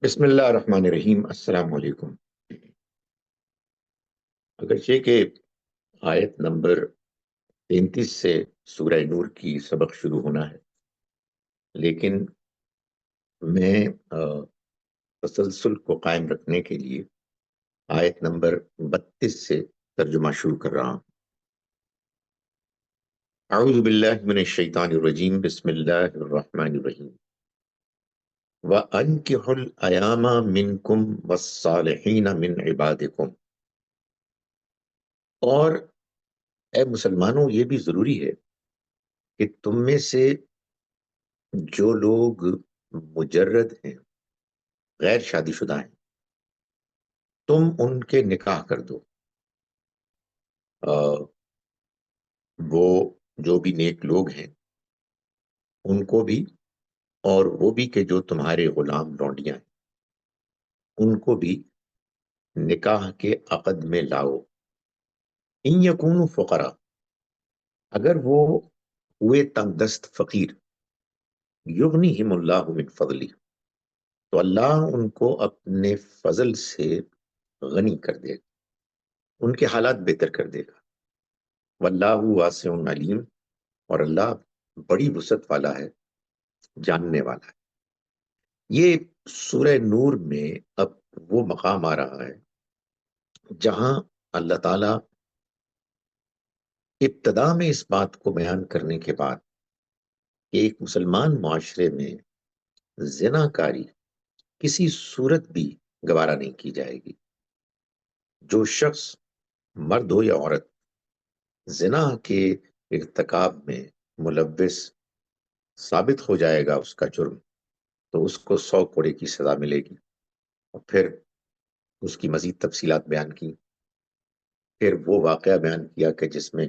بسم اللہ الرحمن الرحیم۔ السلام علیکم۔ اگرچہ کہ آیت نمبر 33 سے سورہ نور کی سبق شروع ہونا ہے، لیکن میں تسلسل کو قائم رکھنے کے لیے آیت نمبر 32 سے ترجمہ شروع کر رہا ہوں۔ اعوذ باللہ من الشیطان الرجیم، بسم اللہ الرحمن الرحیم۔ وَأَنكِحُوا الْأَيَامَ مِنْكُمْ وَالصَّالِحِينَ مِنْ عِبَادِكُمْ، اور اے مسلمانوں یہ بھی ضروری ہے کہ تم میں سے جو لوگ مجرد ہیں، غیر شادی شدہ ہیں، تم ان کے نکاح کر دو۔ وہ جو بھی نیک لوگ ہیں ان کو بھی، اور وہ بھی کہ جو تمہارے غلام لونڈیاں ہیں ان کو بھی نکاح کے عقد میں لاؤ۔ ان یکونوا فقراء، اگر وہ ہوئے تنگ دست فقیر، یغنیہم اللہ من فضلہ، تو اللہ ان کو اپنے فضل سے غنی کر دے گا، ان کے حالات بہتر کر دے گا۔ واللہ واسع علیم، اور اللہ بڑی وسعت والا ہے، جاننے والا ہے۔ یہ سورہ نور میں اب وہ مقام آ رہا ہے جہاں اللہ تعالیٰ ابتدا میں اس بات کو بیان کرنے کے بعد کہ ایک مسلمان معاشرے میں زنا کاری کسی صورت بھی گوارا نہیں کی جائے گی۔ جو شخص، مرد ہو یا عورت، زنا کے ارتکاب میں ملوث ثابت ہو جائے گا اس کا جرم، تو اس کو 100 کوڑے کی سزا ملے گی۔ اور پھر اس کی مزید تفصیلات بیان کی۔ پھر وہ واقعہ بیان کیا کہ جس میں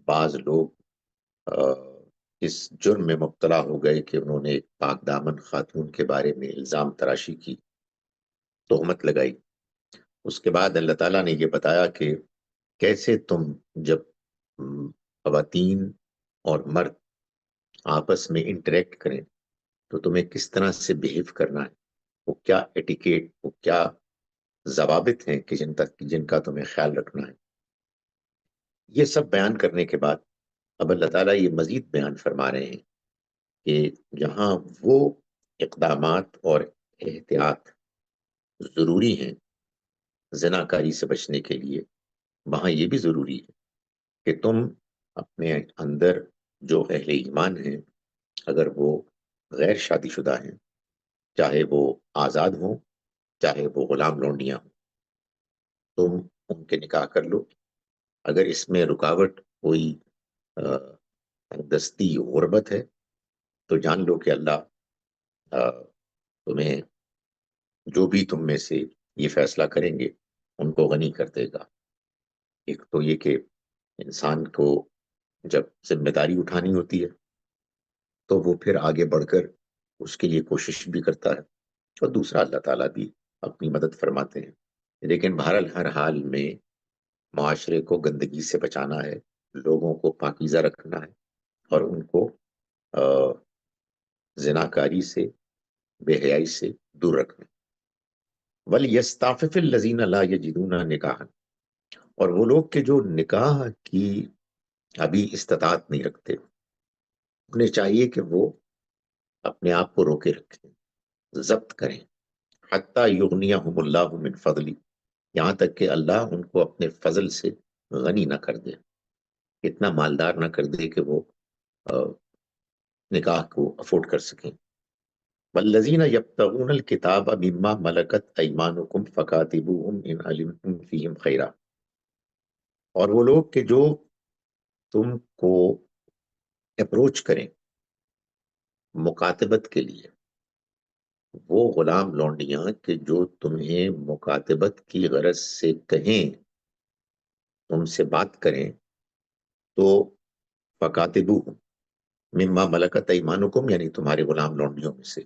بعض لوگ اس جرم میں مبتلا ہو گئے کہ انہوں نے ایک پاک دامن خاتون کے بارے میں الزام تراشی کی، تہمت لگائی۔ اس کے بعد اللہ تعالیٰ نے یہ بتایا کہ کیسے تم جب خواتین اور مرد آپس میں انٹریکٹ کریں تو تمہیں کس طرح سے بہیو کرنا ہے، وہ کیا ایٹیکیٹ، وہ کیا ضوابط ہیں کہ جن کا تمہیں خیال رکھنا ہے۔ یہ سب بیان کرنے کے بعد اب اللہ تعالیٰ یہ مزید بیان فرما رہے ہیں کہ جہاں وہ اقدامات اور احتیاط ضروری ہیں زنا کاری سے بچنے کے لیے، وہاں یہ بھی ضروری ہے کہ تم اپنے اندر جو اہل ایمان ہیں، اگر وہ غیر شادی شدہ ہیں، چاہے وہ آزاد ہوں چاہے وہ غلام لونڈیاں ہوں، تم ان کے نکاح کر لو۔ اگر اس میں رکاوٹ کوئی دستی غربت ہے تو جان لو کہ اللہ تمہیں جو بھی تم میں سے یہ فیصلہ کریں گے ان کو غنی کر دے گا۔ ایک تو یہ کہ انسان کو جب ذمہ داری اٹھانی ہوتی ہے تو وہ پھر آگے بڑھ کر اس کے لیے کوشش بھی کرتا ہے، اور دوسرا اللہ تعالیٰ بھی اپنی مدد فرماتے ہیں۔ لیکن بہرحال ہر حال میں معاشرے کو گندگی سے بچانا ہے، لوگوں کو پاکیزہ رکھنا ہے، اور ان کو زناکاری سے، بے حیائی سے دور رکھنا ہے۔ وَلْيَسْتَعْفِفِ الَّذِينَ لَا يَجِدُونَ نِكَاحًا، اور وہ لوگ کہ جو نکاح کی ابھی استطاعت نہیں رکھتے، انہیں چاہیے کہ وہ اپنے آپ کو روکے رکھیں، ضبط کریں۔ حَتَّى يُغْنِيَهُمُ اللَّهُ مِنْ فَضْلِهِ، یہاں تک کہ اللہ ان کو اپنے فضل سے غنی نہ کر دے، اتنا مالدار نہ کر دے کہ وہ نکاح کو افورڈ کر سکیں۔ والذین یبتغون الکتاب مما ملکت ایمانکم فکاتبوہم ان علمتم فیہم خیرا، اور وہ لوگ کہ جو تم کو اپروچ کریں مکاتبت کے لیے، وہ غلام لونڈیاں کہ جو تمہیں مکاتبت کی غرض سے کہیں، تم سے بات کریں، تو فکاتبوہم مما ملکت ایمانکم، یعنی تمہارے غلام لونڈیوں میں سے،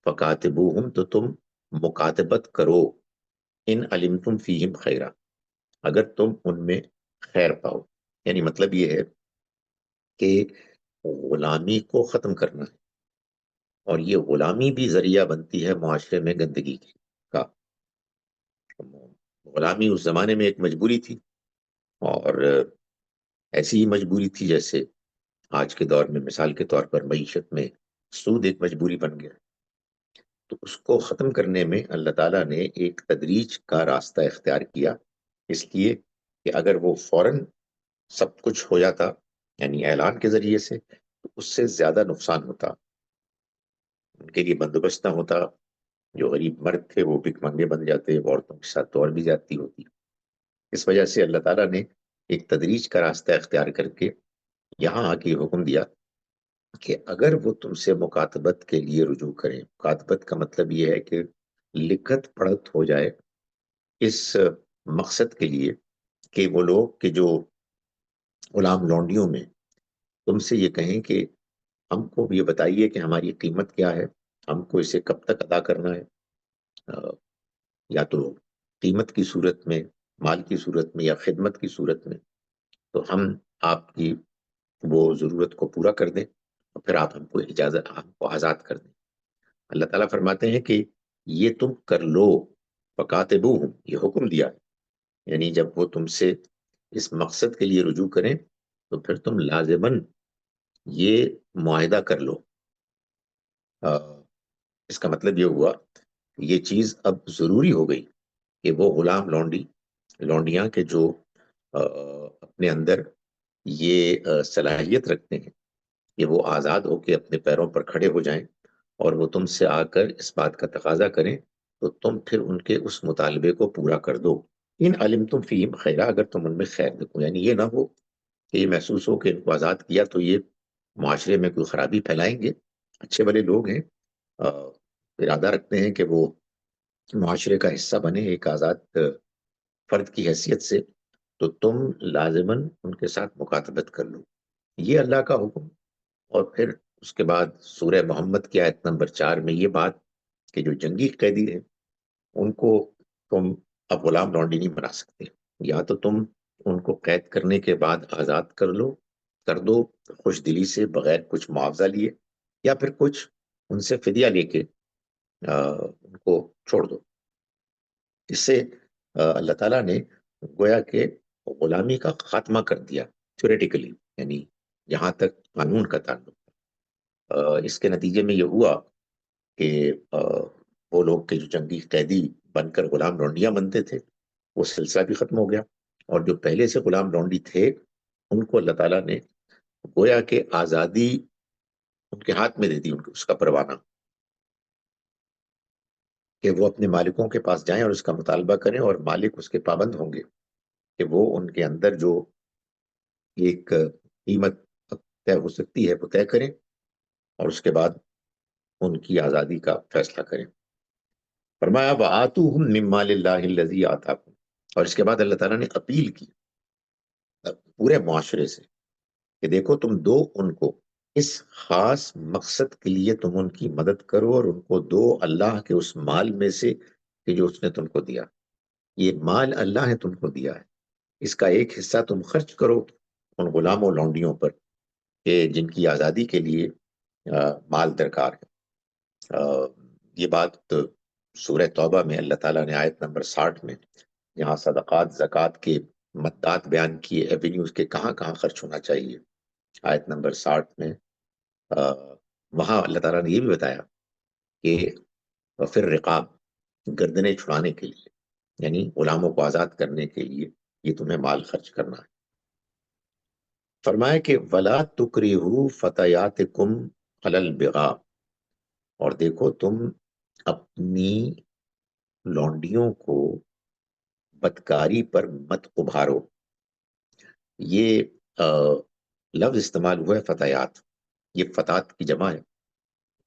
فکاتبوہم تو تم مکاتبت کرو، ان علمتم فیہم خیرا، اگر تم ان میں خیر پاؤ۔ یعنی مطلب یہ ہے کہ غلامی کو ختم کرنا ہے، اور یہ غلامی بھی ذریعہ بنتی ہے معاشرے میں گندگی کا. غلامی اس زمانے میں ایک مجبوری تھی، اور ایسی ہی مجبوری تھی جیسے آج کے دور میں مثال کے طور پر معیشت میں سود ایک مجبوری بن گیا. تو اس کو ختم کرنے میں اللہ تعالیٰ نے ایک تدریج کا راستہ اختیار کیا، اس لیے کہ اگر وہ فوراً سب کچھ ہو جاتا، یعنی اعلان کے ذریعے سے، تو اس سے زیادہ نقصان ہوتا، ان کے لیے بندوبست نہ ہوتا. جو غریب مرد تھے وہ بھک منگے بن جاتے، عورتوں کے ساتھ تو اور بھی زیادتی ہوتی. اس وجہ سے اللہ تعالیٰ نے ایک تدریج کا راستہ اختیار کر کے یہاں آ کے حکم دیا کہ اگر وہ تم سے مکاتبت کے لیے رجوع کریں. مکاتبت کا مطلب یہ ہے کہ لکھت پڑھت ہو جائے اس مقصد کے لیے کہ وہ لوگ کہ جو غلام لونڈیوں میں تم سے یہ کہیں کہ ہم کو یہ بتائیے کہ ہماری قیمت کیا ہے، ہم کو اسے کب تک ادا کرنا ہے، یا تو قیمت کی صورت میں، مال کی صورت میں، یا خدمت کی صورت میں، تو ہم آپ کی وہ ضرورت کو پورا کر دیں اور پھر آپ ہم کو آزاد کر دیں. اللہ تعالیٰ فرماتے ہیں کہ یہ تم کر لو، فکاتبوہم، یہ حکم دیا، یعنی جب وہ تم سے اس مقصد کے لیے رجوع کریں تو پھر تم لازماً یہ معاہدہ کر لو. اس کا مطلب یہ ہوا کہ یہ چیز اب ضروری ہو گئی کہ وہ غلام لونڈیاں کے جو اپنے اندر یہ صلاحیت رکھتے ہیں کہ وہ آزاد ہو کے اپنے پیروں پر کھڑے ہو جائیں اور وہ تم سے آ کر اس بات کا تقاضا کریں، تو تم پھر ان کے اس مطالبے کو پورا کر دو. ان علمتم فیہم خیرا، اگر تم ان میں خیر دیکھو، یعنی یہ نہ ہو کہ یہ محسوس ہو کہ ان کو آزاد کیا تو یہ معاشرے میں کوئی خرابی پھیلائیں گے. اچھے بھلے لوگ ہیں، ارادہ رکھتے ہیں کہ وہ معاشرے کا حصہ بنے ایک آزاد فرد کی حیثیت سے، تو تم لازماً ان کے ساتھ مکاتبت کر لو. یہ اللہ کا حکم. اور پھر اس کے بعد سورہ محمد کی آیت نمبر 4 میں یہ بات کہ جو جنگی قیدی ہیں ان کو تم اب غلام لونڈی نہیں بنا سکتے. یا تو تم ان کو قید کرنے کے بعد آزاد کر دو خوش دلی سے بغیر کچھ معاوضہ لیے، یا پھر کچھ ان سے فدیہ لے کے ان کو چھوڑ دو. اس سے اللہ تعالیٰ نے گویا کہ غلامی کا خاتمہ کر دیا تھیوریٹیکلی، یعنی جہاں تک قانون کا تعلق. اس کے نتیجے میں یہ ہوا کہ وہ لوگ کے جو جنگی قیدی بن کر غلام لونڈیاں بنتے تھے وہ سلسلہ بھی ختم ہو گیا، اور جو پہلے سے غلام لونڈی تھے ان کو اللہ تعالیٰ نے گویا کہ آزادی ان کے ہاتھ میں دے دی، اس کا پروانہ، کہ وہ اپنے مالکوں کے پاس جائیں اور اس کا مطالبہ کریں، اور مالک اس کے پابند ہوں گے کہ وہ ان کے اندر جو ایک قیمت طے ہو سکتی ہے وہ طے کریں، اور اس کے بعد ان کی آزادی کا فیصلہ کریں. فرمایا وَآتُوهُم مِّن مَّالِ اللَّهِ الَّذِي آتَاكُمْ، اور اس کے بعد اللہ تعالیٰ نے اپیل کی پورے معاشرے سے کہ دیکھو تم دو ان کو اس خاص مقصد کے لیے، تم ان کی مدد کرو اور ان کو دو اللہ کے اس مال میں سے کہ جو اس نے تم کو دیا. یہ مال اللہ نے تم کو دیا ہے، اس کا ایک حصہ تم خرچ کرو ان غلاموں لونڈیوں پر کہ جن کی آزادی کے لیے مال درکار ہے. یہ بات سورہ توبہ میں اللہ تعالیٰ نے آیت نمبر 60 میں جہاں صدقات زکوٰۃ کے مدات بیان کیے، ایونیوز کے کہاں کہاں خرچ ہونا چاہیے، آیت نمبر 60 میں وہاں اللہ تعالیٰ نے یہ بھی بتایا کہ پھر رقاب، گردنیں چھڑانے کے لیے، یعنی غلاموں کو آزاد کرنے کے لیے یہ تمہیں مال خرچ کرنا ہے. فرمایا کہ وَلَا تُكْرِهُوا فَتَيَاتِكُمْ عَلَى الْبِغَاءِ، اور دیکھو تم اپنی لونڈیوں کو بدکاری پر مت ابھارو. یہ لفظ استعمال ہوا ہے فتیات، یہ فتات کی جمع ہے،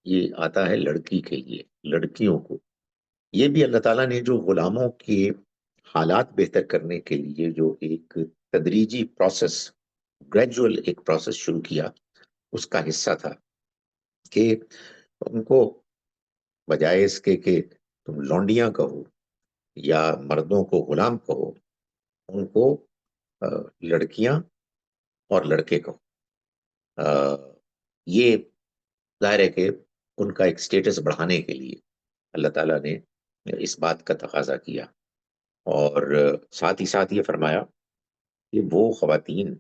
یہ آتا ہے لڑکی کے لیے، لڑکیوں کو. یہ بھی اللہ تعالیٰ نے جو غلاموں کے حالات بہتر کرنے کے لیے جو ایک تدریجی پروسیس، گریجول ایک پروسیس شروع کیا، اس کا حصہ تھا کہ ان کو بجائے اس کے کہ تم لونڈیاں کہو یا مردوں کو غلام کہو، ان کو لڑکیاں اور لڑکے کہو. یہ ظاہر ہے کہ ان کا ایک سٹیٹس بڑھانے کے لیے اللہ تعالیٰ نے اس بات کا تقاضا کیا، اور ساتھ ہی ساتھ یہ فرمایا کہ وہ خواتین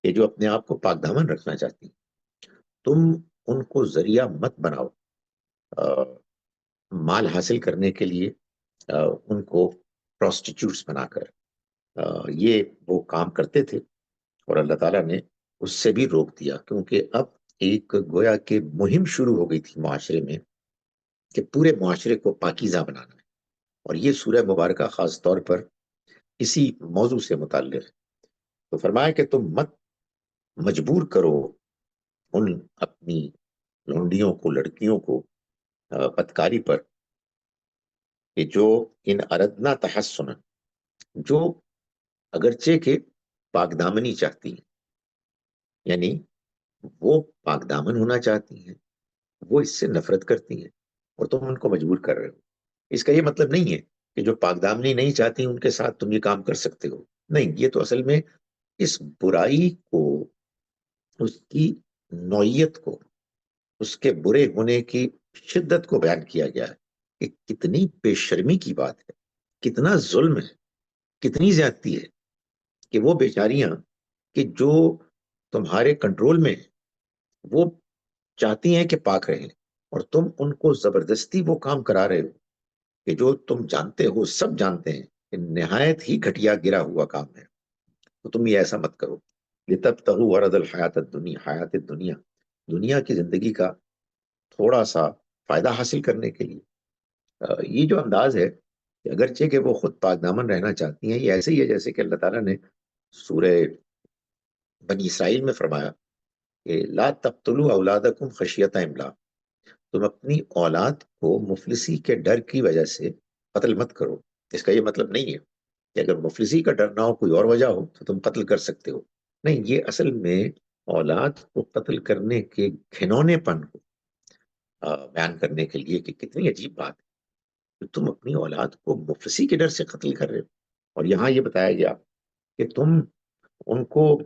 کہ جو اپنے آپ کو پاک دامن رکھنا چاہتی ہیں، تم ان کو ذریعہ مت بناؤ آ، مال حاصل کرنے کے لیے ان کو پروسٹیٹیوٹس بنا کر۔ یہ وہ کام کرتے تھے، اور اللہ تعالیٰ نے اس سے بھی روک دیا، کیونکہ اب ایک گویا کہ مہم شروع ہو گئی تھی معاشرے میں کہ پورے معاشرے کو پاکیزہ بنانا ہے، اور یہ سورہ مبارکہ خاص طور پر اسی موضوع سے متعلق ہے۔ تو فرمایا کہ تم مت مجبور کرو ان اپنی لونڈیوں کو، لڑکیوں کو بدکاری پر، کہ جو ان اردنا تحسن، جو اگرچہ کہ پاک دامنی چاہتی ہیں، یعنی وہ پاک دامن ہونا چاہتی ہیں، وہ اس سے نفرت کرتی ہیں، اور تم ان کو مجبور کر رہے ہو۔ اس کا یہ مطلب نہیں ہے کہ جو پاک دامنی نہیں چاہتی ان کے ساتھ تم یہ کام کر سکتے ہو، نہیں، یہ تو اصل میں اس برائی کو، اس کی نوعیت کو، اس کے برے ہونے کی شدت کو بیان کیا گیا ہے کہ کتنی بے شرمی کی بات ہے، کتنا ظلم ہے، کتنی زیادتی ہے کہ وہ بیچاریاں کہ جو تمہارے کنٹرول میں ہیں، وہ چاہتی ہیں کہ پاک رہیں، اور تم ان کو زبردستی وہ کام کرا رہے ہو کہ جو تم جانتے ہو، سب جانتے ہیں کہ نہایت ہی گھٹیا گرا ہوا کام ہے۔ تو تم یہ ایسا مت کرو، لِتَبْتَغُوا عَرَضَ الْحَيَاةِ الدُّنْيَا، حیات دنیا، دنیا کی زندگی کا تھوڑا سا فائدہ حاصل کرنے کے لیے۔ یہ جو انداز ہے کہ اگرچہ کہ وہ خود پاک دامن رہنا چاہتی ہیں، یہ ایسے ہی ہے جیسے کہ اللہ تعالیٰ نے سورہ بنی اسرائیل میں فرمایا کہ لا تقتلوا اولادکم خشیۃ املاق، تم اپنی اولاد کو مفلسی کے ڈر کی وجہ سے قتل مت کرو۔ اس کا یہ مطلب نہیں ہے کہ اگر مفلسی کا ڈر نہ ہو، کوئی اور وجہ ہو، تو تم قتل کر سکتے ہو، نہیں، یہ اصل میں اولاد کو قتل کرنے کے گھنونے پن کو بیان کرنے کے لیے کہ کتنی عجیب بات ہے کہ تم اپنی اولاد کو مفلسی کے ڈر سے قتل کر رہے ہو۔ اور یہاں یہ بتایا گیا کہ تم ان کو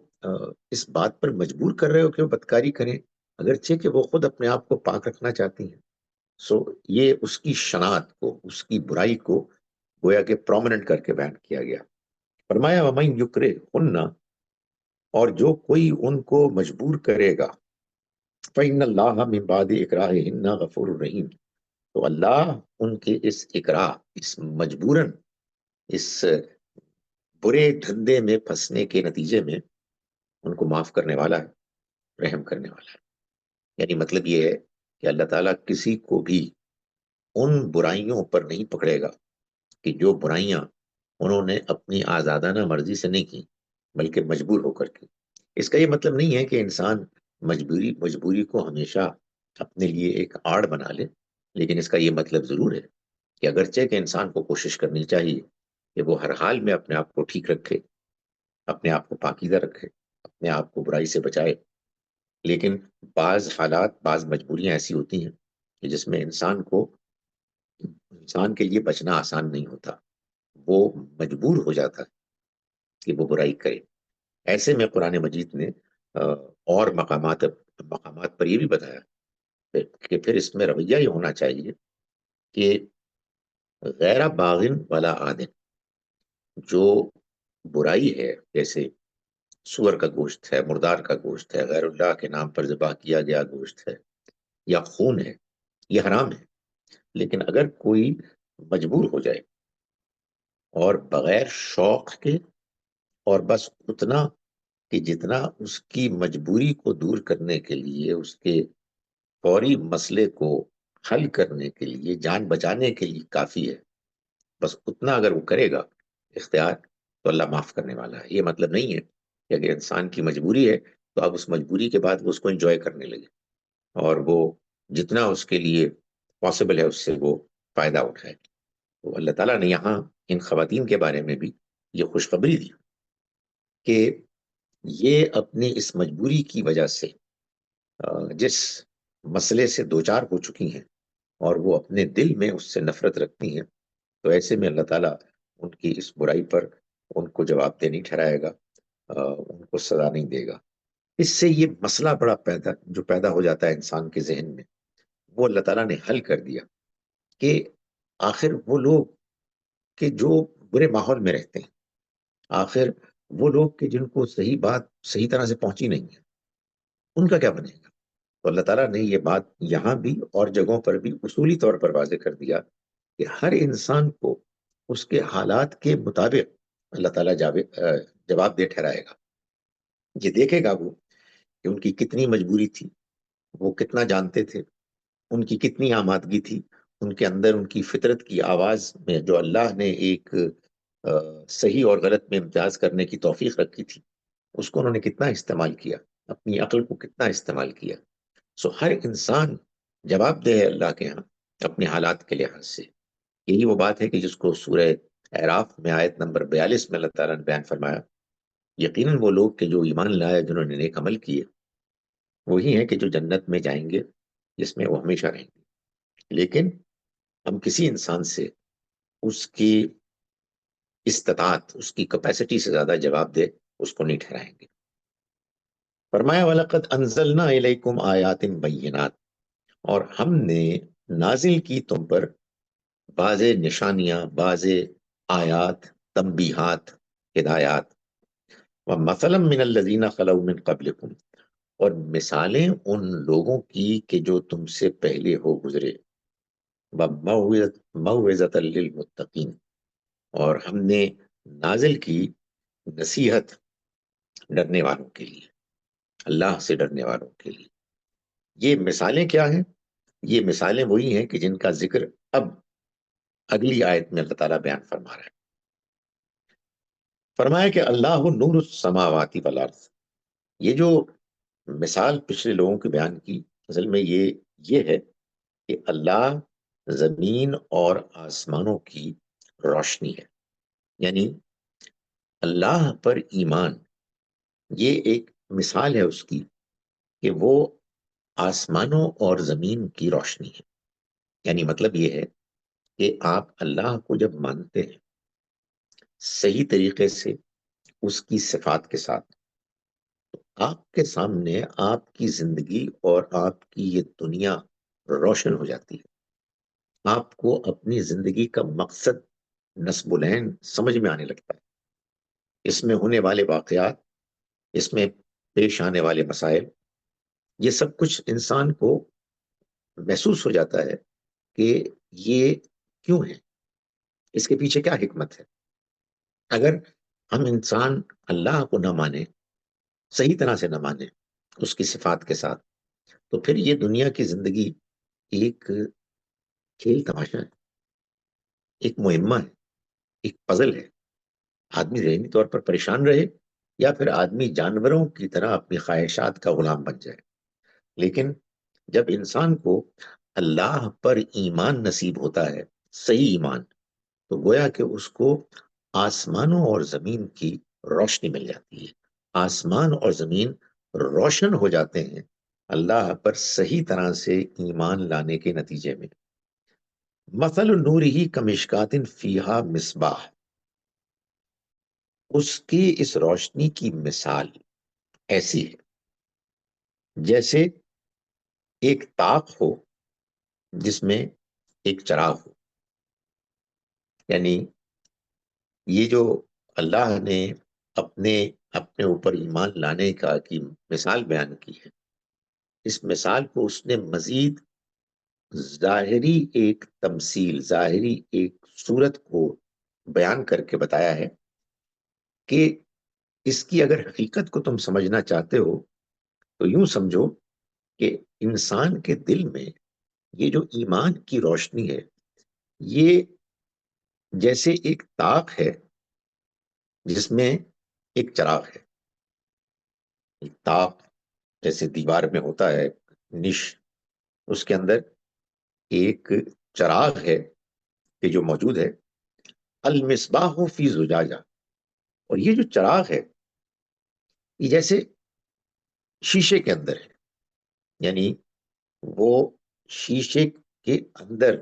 اس بات پر مجبور کر رہے ہو کہ وہ بدکاری کریں، اگرچہ کہ وہ خود اپنے آپ کو پاک رکھنا چاہتی ہیں۔ سو یہ اس کی شناعت کو، اس کی برائی کو گویا کہ پرومیننٹ کر کے بیان کیا گیا۔ فرمایا وَمَن يُكْرِهُنَّ، اور جو کوئی ان کو مجبور کرے گا، فَإِنَّ اللَّهَ مِن بَعْدِ إِكْرَاهِهِنَّ غَفُورٌ رَحِيمٌ، تو اللہ ان کے اس اکراہ، اس مجبوراً، اس برے دھندے میں پھنسنے کے نتیجے میں ان کو معاف کرنے والا ہے، رحم کرنے والا ہے۔ یعنی مطلب یہ ہے کہ اللہ تعالیٰ کسی کو بھی ان برائیوں پر نہیں پکڑے گا کہ جو برائیاں انہوں نے اپنی آزادانہ مرضی سے نہیں کی، بلکہ مجبور ہو کر کی۔ اس کا یہ مطلب نہیں ہے کہ انسان مجبوری کو ہمیشہ اپنے لیے ایک آڑ بنا لے، لیکن اس کا یہ مطلب ضرور ہے کہ اگرچہ کہ انسان کو کوشش کرنی چاہیے کہ وہ ہر حال میں اپنے آپ کو ٹھیک رکھے، اپنے آپ کو پاکیزہ رکھے، اپنے آپ کو برائی سے بچائے، لیکن بعض حالات، بعض مجبوریاں ایسی ہوتی ہیں کہ جس میں انسان کے لیے بچنا آسان نہیں ہوتا، وہ مجبور ہو جاتا ہے کہ وہ برائی کرے۔ ایسے میں قرآن مجید نے اور مقامات پر یہ بھی بتایا کہ پھر اس میں رویہ یہ ہونا چاہیے کہ غیر باغن ولا عادن، جو برائی ہے، جیسے سور کا گوشت ہے، مردار کا گوشت ہے، غیر اللہ کے نام پر ذبح کیا گیا گوشت ہے، یا خون ہے، یہ حرام ہے۔ لیکن اگر کوئی مجبور ہو جائے اور بغیر شوق کے، اور بس اتنا کہ جتنا اس کی مجبوری کو دور کرنے کے لیے، اس کے فوری مسئلے کو حل کرنے کے لیے، جان بچانے کے لیے کافی ہے، بس اتنا اگر وہ کرے گا اختیار، تو اللہ معاف کرنے والا ہے۔ یہ مطلب نہیں ہے کہ اگر انسان کی مجبوری ہے تو اب اس مجبوری کے بعد وہ اس کو انجوائے کرنے لگے، اور وہ جتنا اس کے لیے پاسبل ہے اس سے وہ فائدہ اٹھائے۔ تو اللہ تعالیٰ نے یہاں ان خواتین کے بارے میں بھی یہ خوشخبری دی کہ یہ اپنی اس مجبوری کی وجہ سے جس مسئلے سے دوچار ہو چکی ہیں، اور وہ اپنے دل میں اس سے نفرت رکھتی ہیں، تو ایسے میں اللہ تعالیٰ ان کی اس برائی پر ان کو جواب دہ نہیں ٹھہرائے گا، ان کو سزا نہیں دے گا۔ اس سے یہ مسئلہ بڑا جو پیدا ہو جاتا ہے انسان کے ذہن میں، وہ اللہ تعالیٰ نے حل کر دیا کہ آخر وہ لوگ کہ جو برے ماحول میں رہتے ہیں، آخر وہ لوگ کہ جن کو صحیح بات صحیح طرح سے پہنچی نہیں ہے، ان کا کیا بنے گا؟ تو اللہ تعالیٰ نے یہ بات یہاں بھی اور جگہوں پر بھی اصولی طور پر واضح کر دیا کہ ہر انسان کو اس کے حالات کے مطابق اللہ تعالیٰ جواب دے ٹھہرائے گا۔ یہ دیکھے گا وہ کہ ان کی کتنی مجبوری تھی، وہ کتنا جانتے تھے، ان کی کتنی آمادگی تھی، ان کے اندر ان کی فطرت کی آواز میں جو اللہ نے ایک صحیح اور غلط میں امتیاز کرنے کی توفیق رکھی تھی، اس کو انہوں نے کتنا استعمال کیا، اپنی عقل کو کتنا استعمال کیا۔ سو ہر انسان جواب دہ ہے اللہ کے ہاں اپنے حالات کے لحاظ سے۔ یہی وہ بات ہے کہ جس کو سورہ اعراف میں آیت نمبر 42 میں اللہ تعالیٰ نے بیان فرمایا، یقیناً وہ لوگ کہ جو ایمان لائے، جنہوں نے نیک عمل کیے، وہی ہیں کہ جو جنت میں جائیں گے، جس میں وہ ہمیشہ رہیں گے۔ لیکن ہم کسی انسان سے اس کی استطاعت، اس کی کیپیسٹی سے زیادہ جواب دے اس کو نہیں ٹھہرائیں گے۔ فرمایا وَلَقَدْ أَنزَلْنَا إِلَيْكُمْ آيَاتٍ بَيِّنَاتٍ، اور ہم نے نازل کی تم پر بعض نشانیاں، بعض آیات، تنبیہات، ہدایات۔ وَمَثَلًا مِّنَ الَّذِينَ خَلَوْا مِن قَبْلِكُمْ، اور مثالیں ان لوگوں کی کہ جو تم سے پہلے ہو گزرے۔ وَمَوْعِظَةً لِّلْمُتَّقِينَ، اور ہم نے نازل کی نصیحت ڈرنے والوں کے لیے، اللہ سے ڈرنے والوں کے لیے۔ یہ مثالیں کیا ہیں؟ یہ مثالیں وہی ہیں کہ جن کا ذکر اب اگلی آیت میں اللہ تعالیٰ بیان فرما رہا ہے۔ فرمایا کہ اللہ نور السماوات والارض، یہ جو مثال پچھلے لوگوں کی بیان کی، اصل میں یہ ہے کہ اللہ زمین اور آسمانوں کی روشنی ہے، یعنی اللہ پر ایمان یہ ایک مثال ہے اس کی کہ وہ آسمانوں اور زمین کی روشنی ہے۔ یعنی مطلب یہ ہے کہ آپ اللہ کو جب مانتے ہیں صحیح طریقے سے، اس کی صفات کے ساتھ، آپ کے سامنے آپ کی زندگی اور آپ کی یہ دنیا روشن ہو جاتی ہے۔ آپ کو اپنی زندگی کا مقصد نصب العین سمجھ میں آنے لگتا ہے۔ اس میں ہونے والے واقعات، اس میں پیش آنے والے مسائل، یہ سب کچھ انسان کو محسوس ہو جاتا ہے کہ یہ کیوں ہے، اس کے پیچھے کیا حکمت ہے۔ اگر ہم انسان اللہ کو نہ مانے، صحیح طرح سے نہ مانے اس کی صفات کے ساتھ، تو پھر یہ دنیا کی زندگی ایک کھیل تماشا ہے، ایک مہمہ ہے، ایک پزل ہے۔ آدمی ذہنی طور پر پریشان رہے یا پھر آدمی جانوروں کی طرح اپنی خواہشات کا غلام بن جائے۔ لیکن جب انسان کو اللہ پر ایمان نصیب ہوتا ہے، صحیح ایمان، تو گویا کہ اس کو آسمانوں اور زمین کی روشنی مل جاتی ہے۔ آسمان اور زمین روشن ہو جاتے ہیں اللہ پر صحیح طرح سے ایمان لانے کے نتیجے میں۔ مثل نورہ کمشکات فیہا مصباح، اس کی اس روشنی کی مثال ایسی ہے جیسے ایک طاق ہو جس میں ایک چراغ ہو۔ یعنی یہ جو اللہ نے اپنے اوپر ایمان لانے کا کی مثال بیان کی ہے، اس مثال کو اس نے مزید ظاہری ایک تمثیل، ظاہری ایک صورت کو بیان کر کے بتایا ہے کہ اس کی اگر حقیقت کو تم سمجھنا چاہتے ہو تو یوں سمجھو کہ انسان کے دل میں یہ جو ایمان کی روشنی ہے، یہ جیسے ایک طاق ہے جس میں ایک چراغ ہے۔ ایک طاق جیسے دیوار میں ہوتا ہے نش، اس کے اندر ایک چراغ ہے کہ جو موجود ہے۔ المصباح فی زجاجہ، اور یہ جو چراغ ہے یہ جیسے شیشے کے اندر ہے، یعنی وہ شیشے کے اندر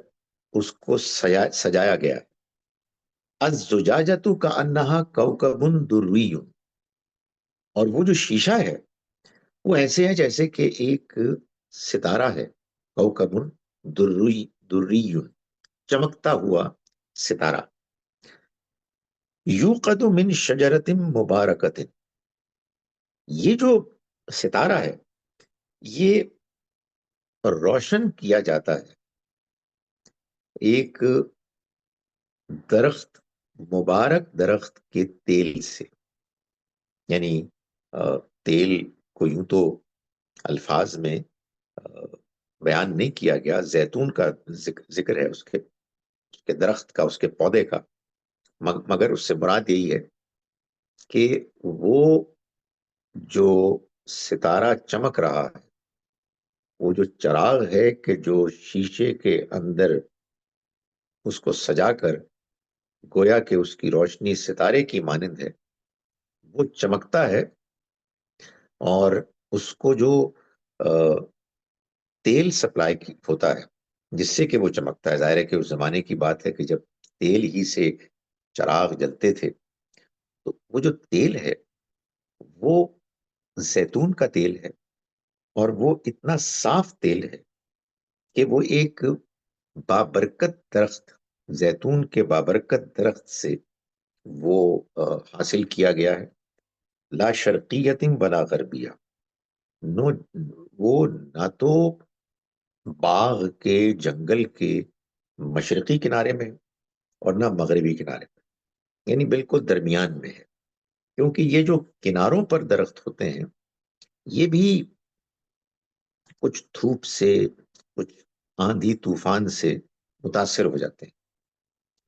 اس کو سجایا گیا۔ الزجاجۃ کأنہا کوکب دری، اور وہ جو شیشہ ہے وہ ایسے ہے جیسے کہ ایک ستارہ ہے، کوکب دری چمکتا ہوا ستارہ، یوقد من شجرت مبارکت، یہ جو ستارہ ہے یہ روشن کیا جاتا ہے ایک درخت، مبارک درخت کے تیل سے. یعنی تیل کو یوں تو الفاظ میں بیان نہیں کیا گیا، زیتون کا ذکر ہے، اس کے درخت کا، اس کے پودے کا، مگر اس سے مراد یہی ہے کہ وہ جو ستارہ چمک رہا ہے، وہ جو چراغ ہے کہ جو شیشے کے اندر اس کو سجا کر گویا کہ اس کی روشنی ستارے کی مانند ہے، وہ چمکتا ہے. اور اس کو جو تیل سپلائی ہوتا ہے جس سے کہ وہ چمکتا ہے، ظاہر ہے کہ اس زمانے کی بات ہے کہ جب تیل ہی سے چراغ جلتے تھے، تو وہ جو تیل ہے وہ زیتون کا تیل ہے، اور وہ اتنا صاف تیل ہے کہ وہ ایک بابرکت درخت، زیتون کے بابرکت درخت سے وہ حاصل کیا گیا ہے. لا شرقیت ولا غربیہ، نو وہ نہ تو باغ کے جنگل کے مشرقی کنارے میں اور نہ مغربی کنارے میں، یعنی بالکل درمیان میں ہے. کیونکہ یہ جو کناروں پر درخت ہوتے ہیں یہ بھی کچھ دھوپ سے، کچھ آندھی طوفان سے متاثر ہو جاتے ہیں.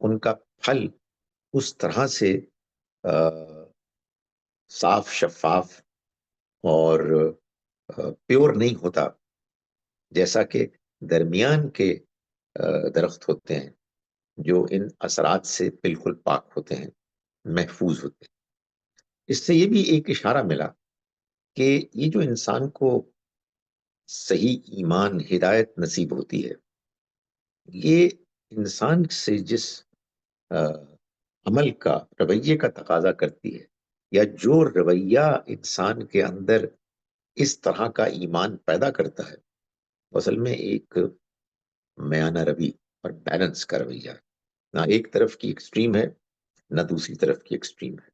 ان کا پھل اس طرح سے صاف شفاف اور پیور نہیں ہوتا جیسا کہ درمیان کے درخت ہوتے ہیں جو ان اثرات سے بالکل پاک ہوتے ہیں، محفوظ ہوتے ہیں. اس سے یہ بھی ایک اشارہ ملا کہ یہ جو انسان کو صحیح ایمان ہدایت نصیب ہوتی ہے، یہ انسان سے جس عمل کا، رویے کا تقاضا کرتی ہے، یا جو رویہ انسان کے اندر اس طرح کا ایمان پیدا کرتا ہے، اصل میں ایک میانہ روی اور بیلنس کا رویہ ہے. نہ ایک طرف کی ایکسٹریم ہے، نہ دوسری طرف کی ایکسٹریم ہے.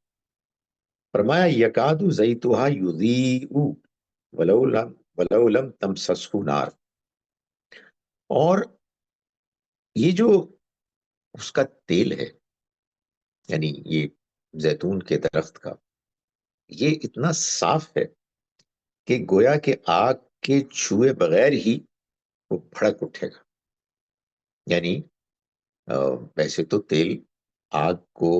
فرمایا یکاد زیتها یضیء ولو لم تمسسه نار، اور یہ جو اس کا تیل ہے، یعنی یہ زیتون کے درخت کا، یہ اتنا صاف ہے کہ گویا کہ آگ کے چھوئے بغیر ہی وہ بھڑک اٹھے گا. یعنی ویسے تو تیل آگ کو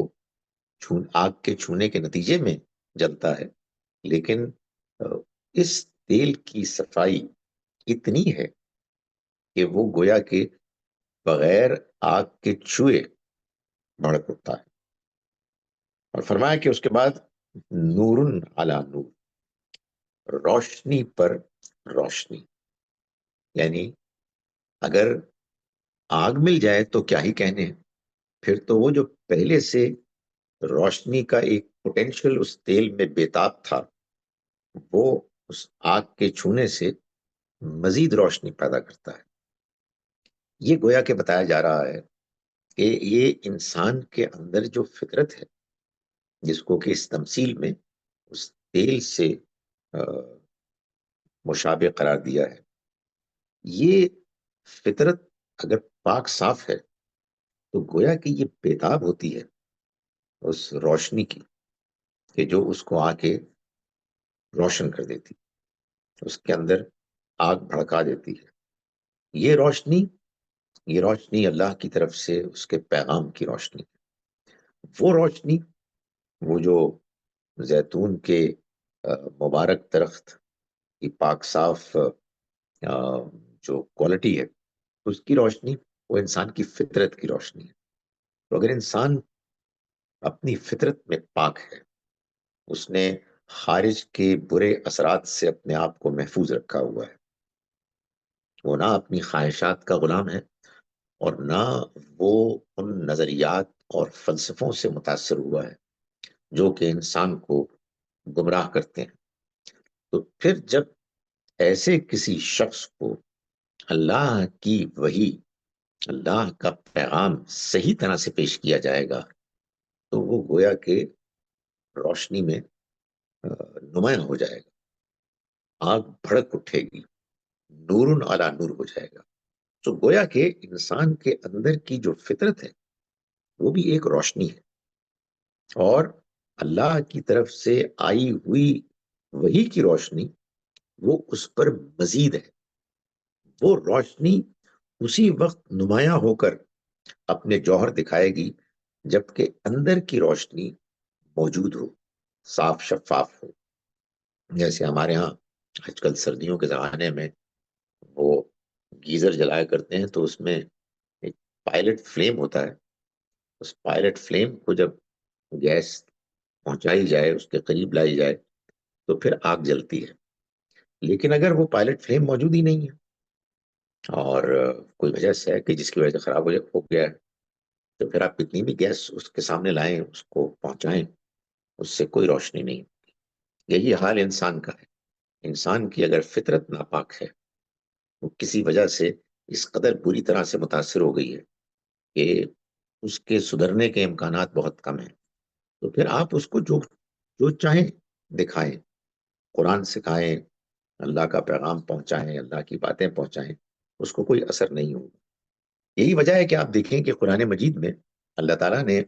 آگ کے چھونے کے نتیجے میں جلتا ہے، لیکن اس تیل کی صفائی اتنی ہے کہ وہ گویا کہ بغیر آگ کے چھوئے بھڑک اٹھتا ہے. اور فرمایا کہ اس کے بعد نور علی نور، روشنی پر روشنی. یعنی اگر آگ مل جائے تو کیا ہی کہنے، پھر تو وہ جو پہلے سے روشنی کا ایک پوٹینشل اس تیل میں بےتاب تھا، وہ اس آگ کے چھونے سے مزید روشنی پیدا کرتا ہے. یہ گویا کہ بتایا جا رہا ہے کہ یہ انسان کے اندر جو فطرت ہے، جس کو کہ اس تمثیل میں اس تیل سے مشابہ قرار دیا ہے، یہ فطرت اگر پاک صاف ہے تو گویا کہ یہ بےتاب ہوتی ہے اس روشنی کی کہ جو اس کو آ کے روشن کر دیتی، اس کے اندر آگ بھڑکا دیتی ہے. یہ روشنی اللہ کی طرف سے اس کے پیغام کی روشنی. وہ روشنی، وہ جو زیتون کے مبارک درخت کی پاک صاف جو کوالٹی ہے، اس کی روشنی وہ انسان کی فطرت کی روشنی ہے. تو اگر انسان اپنی فطرت میں پاک ہے، اس نے خارج کے برے اثرات سے اپنے آپ کو محفوظ رکھا ہوا ہے، وہ نہ اپنی خواہشات کا غلام ہے اور نہ وہ ان نظریات اور فلسفوں سے متاثر ہوا ہے جو کہ انسان کو گمراہ کرتے ہیں. تو پھر جب ایسے کسی شخص کو اللہ کی وحی، اللہ کا پیغام صحیح طرح سے پیش کیا جائے گا تو وہ گویا کہ روشنی میں نمایاں ہو جائے گا، آگ بھڑک اٹھے گی، نور علی نور ہو جائے گا۔ تو گویا کہ انسان کے اندر کی جو فطرت ہے وہ بھی ایک روشنی ہے، اور اللہ کی طرف سے آئی ہوئی وحی کی روشنی وہ اس پر مزید ہے۔ وہ روشنی اسی وقت نمایاں ہو کر اپنے جوہر دکھائے گی جبکہ اندر کی روشنی موجود ہو، صاف شفاف ہو۔ جیسے ہمارے ہاں آج کل سردیوں کے زمانے میں وہ گیزر جلایا کرتے ہیں تو اس میں ایک پائلٹ فلیم ہوتا ہے، اس پائلٹ فلیم کو جب گیس پہنچائی جائے، اس کے قریب لائی جائے تو پھر آگ جلتی ہے۔ لیکن اگر وہ پائلٹ فلیم موجود ہی نہیں ہے اور کوئی وجہ سے ہے کہ جس کی وجہ سے خراب ہو گیا ہے، تو پھر آپ کتنی بھی گیس اس کے سامنے لائیں، اس کو پہنچائیں، اس سے کوئی روشنی نہیں۔ یہی حال انسان کا ہے۔ انسان کی اگر فطرت ناپاک ہے، وہ کسی وجہ سے اس قدر بری طرح سے متاثر ہو گئی ہے کہ اس کے سدھرنے کے امکانات بہت کم ہیں، تو پھر آپ اس کو جو جو چاہیں دکھائیں، قرآن سکھائیں، اللہ کا پیغام پہنچائیں، اللہ کی باتیں پہنچائیں، اس کو کوئی اثر نہیں ہوگا۔ یہی وجہ ہے کہ آپ دیکھیں کہ قرآن مجید میں اللہ تعالیٰ نے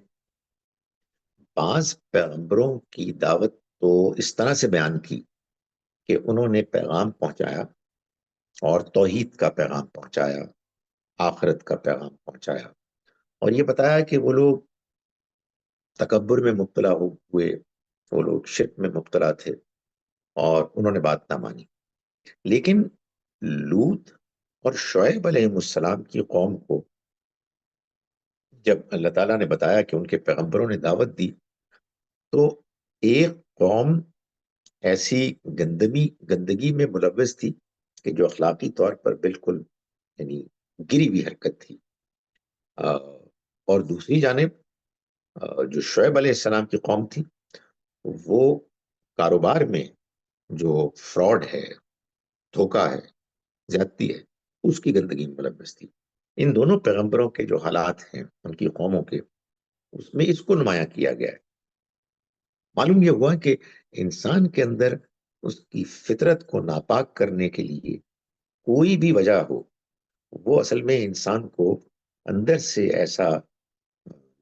بعض پیغمبروں کی دعوت تو اس طرح سے بیان کی کہ انہوں نے پیغام پہنچایا اور توحید کا پیغام پہنچایا، آخرت کا پیغام پہنچایا، اور یہ بتایا کہ وہ لوگ تکبر میں مبتلا ہوئے، وہ لوگ شرک میں مبتلا تھے اور انہوں نے بات نہ مانی۔ لیکن لوط اور شعیب علیہ السلام کی قوم کو جب اللہ تعالیٰ نے بتایا کہ ان کے پیغمبروں نے دعوت دی، تو ایک قوم ایسی گندگی میں ملوث تھی کہ جو اخلاقی طور پر بالکل یعنی گری ہوئی حرکت تھی، اور دوسری جانب جو شعیب علیہ السلام کی قوم تھی وہ کاروبار میں جو فراڈ ہے، دھوکہ ہے، زیادتی ہے، اس کی گندگی میں ملوث تھی۔ ان دونوں پیغمبروں کے جو حالات ہیں ان کی قوموں کے، اس میں اس کو نمایاں کیا گیا ہے۔ معلوم یہ ہوا کہ انسان کے اندر اس کی فطرت کو ناپاک کرنے کے لیے کوئی بھی وجہ ہو، وہ اصل میں انسان کو اندر سے ایسا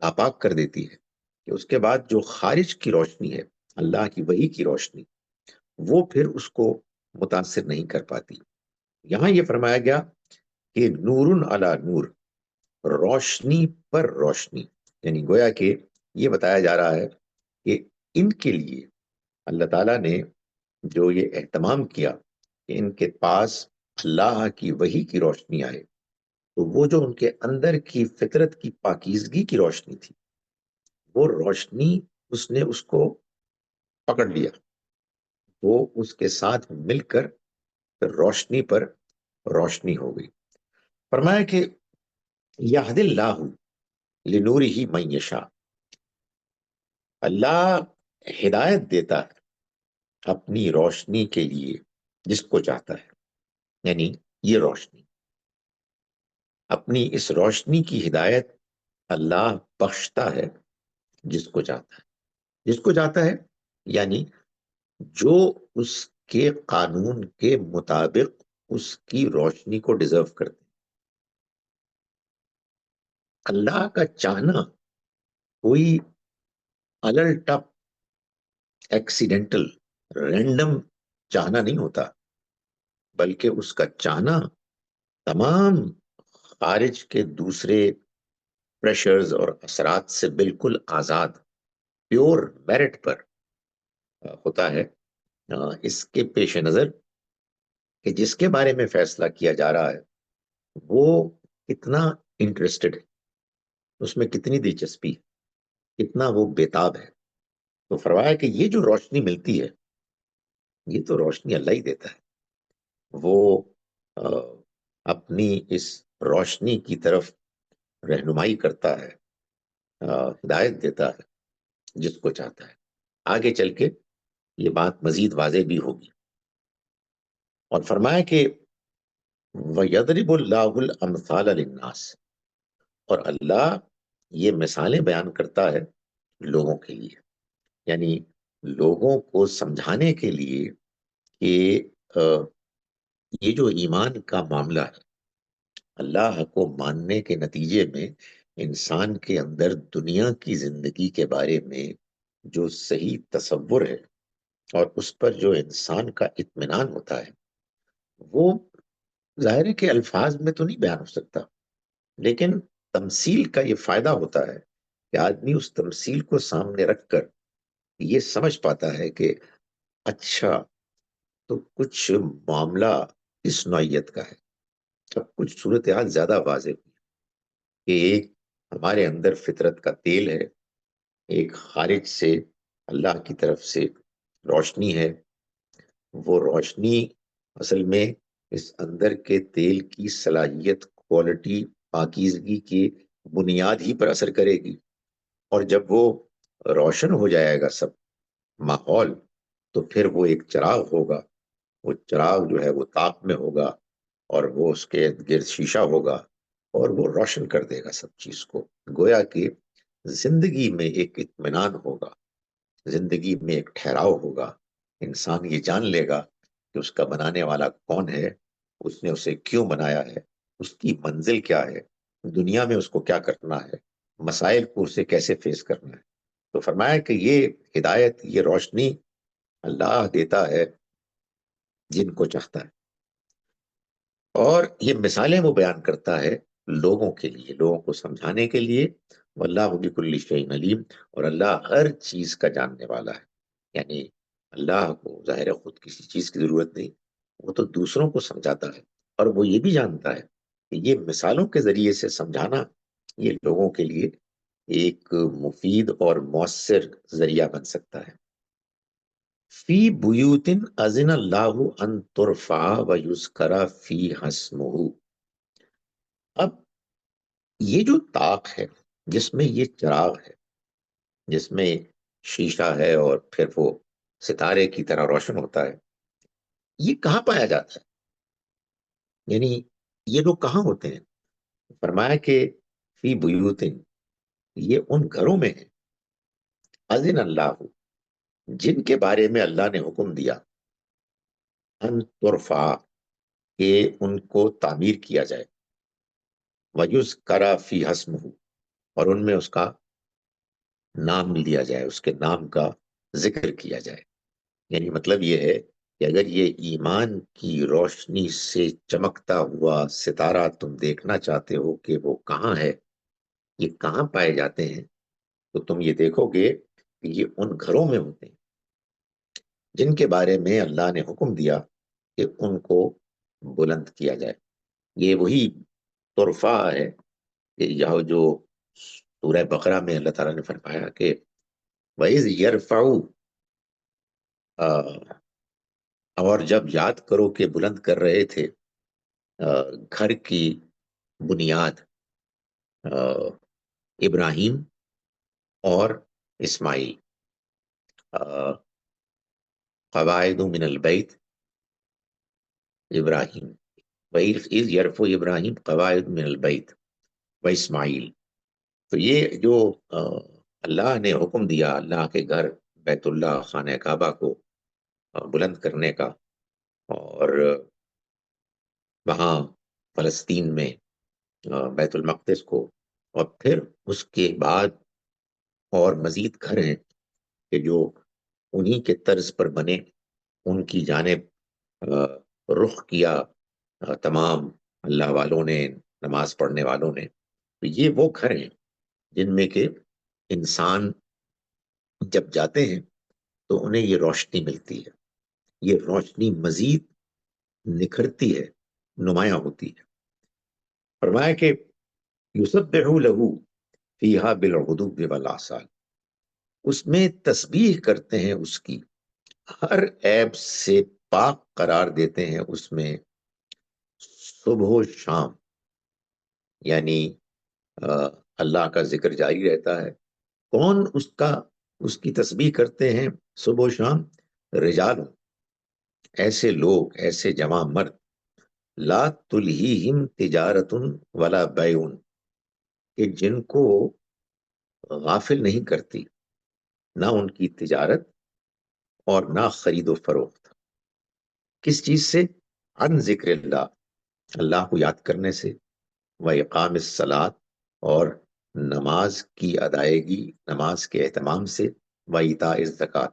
ناپاک کر دیتی ہے کہ اس کے بعد جو خارج کی روشنی ہے، اللہ کی وحی کی روشنی، وہ پھر اس کو متاثر نہیں کر پاتی۔ یہاں یہ فرمایا گیا کہ نور علی نور، روشنی پر روشنی، یعنی گویا کہ یہ بتایا جا رہا ہے کہ ان کے لیے اللہ تعالیٰ نے جو یہ اہتمام کیا کہ ان کے پاس اللہ کی وحی کی روشنی آئے، تو وہ جو ان کے اندر کی فطرت کی پاکیزگی کی روشنی تھی، وہ روشنی اس نے اس کو پکڑ لیا، وہ اس کے ساتھ مل کر روشنی پر روشنی ہو گئی۔ فرمایا کہ یہد اللہ لنورہ من یشاء، اللہ ہدایت دیتا ہے اپنی روشنی کے لیے جس کو چاہتا ہے، یعنی یہ روشنی، اپنی اس روشنی کی ہدایت اللہ بخشتا ہے جس کو چاہتا ہے، جس کو چاہتا ہے یعنی جو اس کے قانون کے مطابق اس کی روشنی کو ڈیزرو کرتے ہیں۔ اللہ کا چاہنا کوئی الٹپ، ایکسیڈنٹل، رینڈم چاہنا نہیں ہوتا، بلکہ اس کا چاہنا تمام خارج کے دوسرے پریشرز اور اثرات سے بالکل آزاد، پیور میرٹ پر ہوتا ہے۔ اس کے پیش نظر کہ جس کے بارے میں فیصلہ کیا جا رہا ہے وہ کتنا انٹرسٹڈ ہے، اس میں کتنی دلچسپی ہے، کتنا وہ بےتاب ہے۔ تو فرمایا کہ یہ جو روشنی ملتی ہے، یہ تو روشنی اللہ ہی دیتا ہے۔ وہ اپنی اس روشنی کی طرف رہنمائی کرتا ہے، ہدایت دیتا ہے جس کو چاہتا ہے۔ آگے چل کے یہ بات مزید واضح بھی ہوگی، اور فرمایا کہ وَيَضْرِبُ اللَّهُ الْأَمْثَالَ لِلنَّاسِ، اور اللہ یہ مثالیں بیان کرتا ہے لوگوں کے لیے، یعنی لوگوں کو سمجھانے کے لیے کہ یہ جو ایمان کا معاملہ ہے، اللہ کو ماننے کے نتیجے میں انسان کے اندر دنیا کی زندگی کے بارے میں جو صحیح تصور ہے اور اس پر جو انسان کا اطمینان ہوتا ہے، وہ ظاہر ہے کہ الفاظ میں تو نہیں بیان ہو سکتا، لیکن تمثیل کا یہ فائدہ ہوتا ہے کہ آدمی اس تمثیل کو سامنے رکھ کر یہ سمجھ پاتا ہے کہ اچھا، تو کچھ معاملہ اس نوعیت کا ہے۔ اب کچھ صورتحال زیادہ واضح ہوئی کہ ایک ہمارے اندر فطرت کا تیل ہے، ایک خارج سے اللہ کی طرف سے روشنی ہے، وہ روشنی اصل میں اس اندر کے تیل کی صلاحیت، کوالٹی، پاکیزگی کی بنیاد ہی پر اثر کرے گی، اور جب وہ روشن ہو جائے گا سب ماحول، تو پھر وہ ایک چراغ ہوگا، وہ چراغ جو ہے وہ تاپ میں ہوگا، اور وہ اس کے ارد گرد شیشہ ہوگا، اور وہ روشن کر دے گا سب چیز کو۔ گویا کہ زندگی میں ایک اطمینان ہوگا، زندگی میں ایک ٹھہراؤ ہوگا، انسان یہ جان لے گا کہ اس کا بنانے والا کون ہے، اس نے اسے کیوں بنایا ہے، اس کی منزل کیا ہے، دنیا میں اس کو کیا کرنا ہے، مسائل کو اسے کیسے فیس کرنا ہے۔ تو فرمایا کہ یہ ہدایت، یہ روشنی اللہ دیتا ہے جن کو چاہتا ہے، اور یہ مثالیں وہ بیان کرتا ہے لوگوں کے لیے، لوگوں کو سمجھانے کے لیے۔ واللہ بکل شیء علیم، اور اللہ ہر چیز کا جاننے والا ہے، یعنی اللہ کو ظاہر ہے خود کسی چیز کی ضرورت نہیں، وہ تو دوسروں کو سمجھاتا ہے، اور وہ یہ بھی جانتا ہے کہ یہ مثالوں کے ذریعے سے سمجھانا یہ لوگوں کے لیے ایک مفید اور مؤثر ذریعہ بن سکتا ہے۔ فی بیوت اذن اللہ ان ترفع ویذکر فیہا اسمہ، اب یہ جو طاق ہے جس میں یہ چراغ ہے، جس میں شیشہ ہے اور پھر وہ ستارے کی طرح روشن ہوتا ہے، یہ کہاں پایا جاتا ہے؟ یعنی یہ لوگ کہاں ہوتے ہیں؟ فرمایا کہ فی بیوتن، یہ ان گھروں میں ہے، اذن اللہ، جن کے بارے میں اللہ نے حکم دیا، ان ترفع، کہ ان کو تعمیر کیا جائے، وَيُذْكَرَ فِيهَا اسْمُهُ، اور ان میں اس کا نام لیا جائے، اس کے نام کا ذکر کیا جائے۔ یعنی مطلب یہ ہے کہ اگر یہ ایمان کی روشنی سے چمکتا ہوا ستارہ تم دیکھنا چاہتے ہو کہ وہ کہاں ہے، یہ کہاں پائے جاتے ہیں، تو تم یہ دیکھو گے کہ یہ ان گھروں میں ہوتے ہیں جن کے بارے میں اللہ نے حکم دیا کہ ان کو بلند کیا جائے۔ یہ وہی طرفہ ہے کہ یہ جو سورہ بقرہ میں اللہ تعالیٰ نے فرمایا کہ وَإِذْ يَرْفَعُ، اور جب یاد کرو کہ بلند کر رہے تھے گھر کی بنیاد ابراہیم اور اسماعیل، قواعد من البیت ابراہیم، وَإِذْ يَرْفَعُ ابراہیم قواعد من البیت و اسماعیل، تو یہ جو اللہ نے حکم دیا اللہ کے گھر بیت اللہ خانہ کعبہ کو بلند کرنے کا، اور وہاں فلسطین میں بیت المقدس کو، اور پھر اس کے بعد اور مزید گھر ہیں کہ جو انہی کے طرز پر بنے، ان کی جانب رخ کیا تمام اللہ والوں نے، نماز پڑھنے والوں نے۔ تو یہ وہ گھر ہیں جن میں کہ انسان جب جاتے ہیں تو انہیں یہ روشنی ملتی ہے، یہ روشنی مزید نکھرتی ہے، نمایاں ہوتی ہے۔ فرمایا کہ یسبح لہ فیہا بالغدو والآصال، اس میں تسبیح کرتے ہیں اس کی، ہر عیب سے پاک قرار دیتے ہیں اس میں صبح و شام، یعنی اللہ کا ذکر جاری رہتا ہے۔ کون اس کی تسبیح کرتے ہیں صبح و شام؟ رجال، ایسے لوگ، ایسے جوان مرد، لا تلہیہم تجارت ولا بیع، کہ جن کو غافل نہیں کرتی نہ ان کی تجارت اور نہ خرید و فروخت، کس چیز سے؟ عن ذکر اللہ، اللہ کو یاد کرنے سے، و اقام الصلاۃ، اور نماز کی ادائیگی، نماز کے اہتمام سے، و ایتاء الزکات،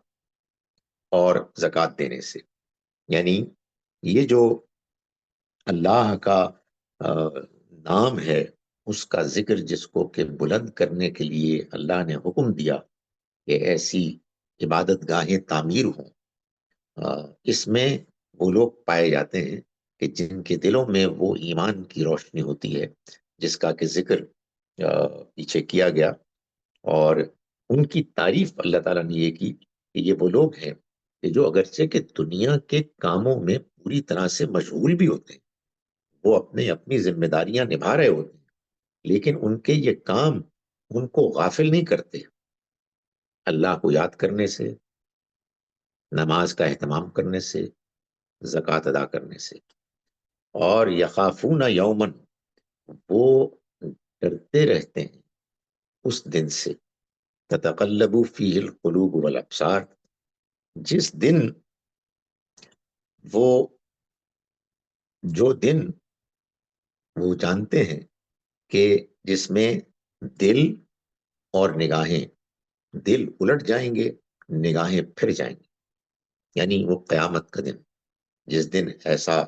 اور زکوٰۃ دینے سے۔ یعنی یہ جو اللہ کا نام ہے، اس کا ذکر جس کو کہ بلند کرنے کے لیے اللہ نے حکم دیا کہ ایسی عبادت گاہیں تعمیر ہوں، اس میں وہ لوگ پائے جاتے ہیں کہ جن کے دلوں میں وہ ایمان کی روشنی ہوتی ہے جس کا کہ ذکر پیچھے کیا گیا، اور ان کی تعریف اللہ تعالیٰ نے یہ کی کہ یہ وہ لوگ ہیں کہ جو اگرچہ کہ دنیا کے کاموں میں پوری طرح سے مشغول بھی ہوتے ہیں، وہ اپنی ذمہ داریاں نبھا رہے ہوتے ہیں، لیکن ان کے یہ کام ان کو غافل نہیں کرتے اللہ کو یاد کرنے سے، نماز کا اہتمام کرنے سے، زکوٰۃ ادا کرنے سے۔ اور یخافون یومن، وہ ڈرتے رہتے ہیں اس دن سے، تتقلب فیہ القلوب والابصار، جس دن وہ جو دن وہ جانتے ہیں کہ جس میں دل اور نگاہیں، دل الٹ جائیں گے، نگاہیں پھر جائیں گی، یعنی وہ قیامت کا دن، جس دن ایسا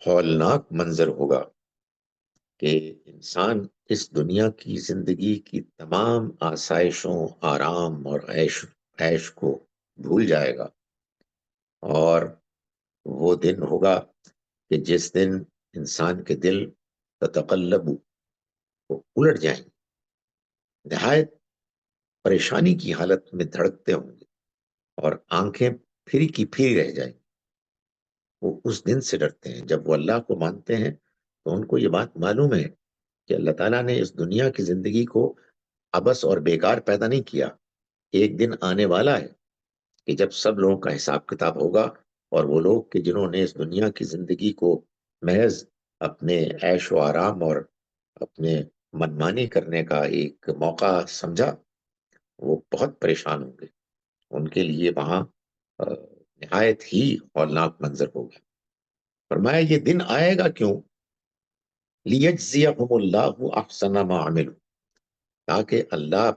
ہولناک منظر ہوگا کہ انسان اس دنیا کی زندگی کی تمام آسائشوں، آرام اور عیش کو بھول جائے گا، اور وہ دن ہوگا کہ جس دن انسان کے دل تتقلب، وہ الٹ جائیں گے، نہایت پریشانی کی حالت میں دھڑکتے ہوں گے، اور آنکھیں پھری کی پھری رہ جائیں گی۔ وہ اس دن سے ڈرتے ہیں جب وہ اللہ کو مانتے ہیں، تو ان کو یہ بات معلوم ہے کہ اللہ تعالیٰ نے اس دنیا کی زندگی کو عبث اور بیکار پیدا نہیں کیا۔ ایک دن آنے والا ہے کہ جب سب لوگوں کا حساب کتاب ہوگا، اور وہ لوگ کہ جنہوں نے اس دنیا کی زندگی کو محض اپنے عیش و آرام اور اپنے منمانی کرنے کا ایک موقع سمجھا، وہ بہت پریشان ہوں گے۔ ان کے لیے وہاں نہایت ہی ہولناک منظر ہوگا۔ فرمایا یہ دن آئے گا کیوں؟ لیجزیہم اللہ احسن ما عملوا، تاکہ اللہ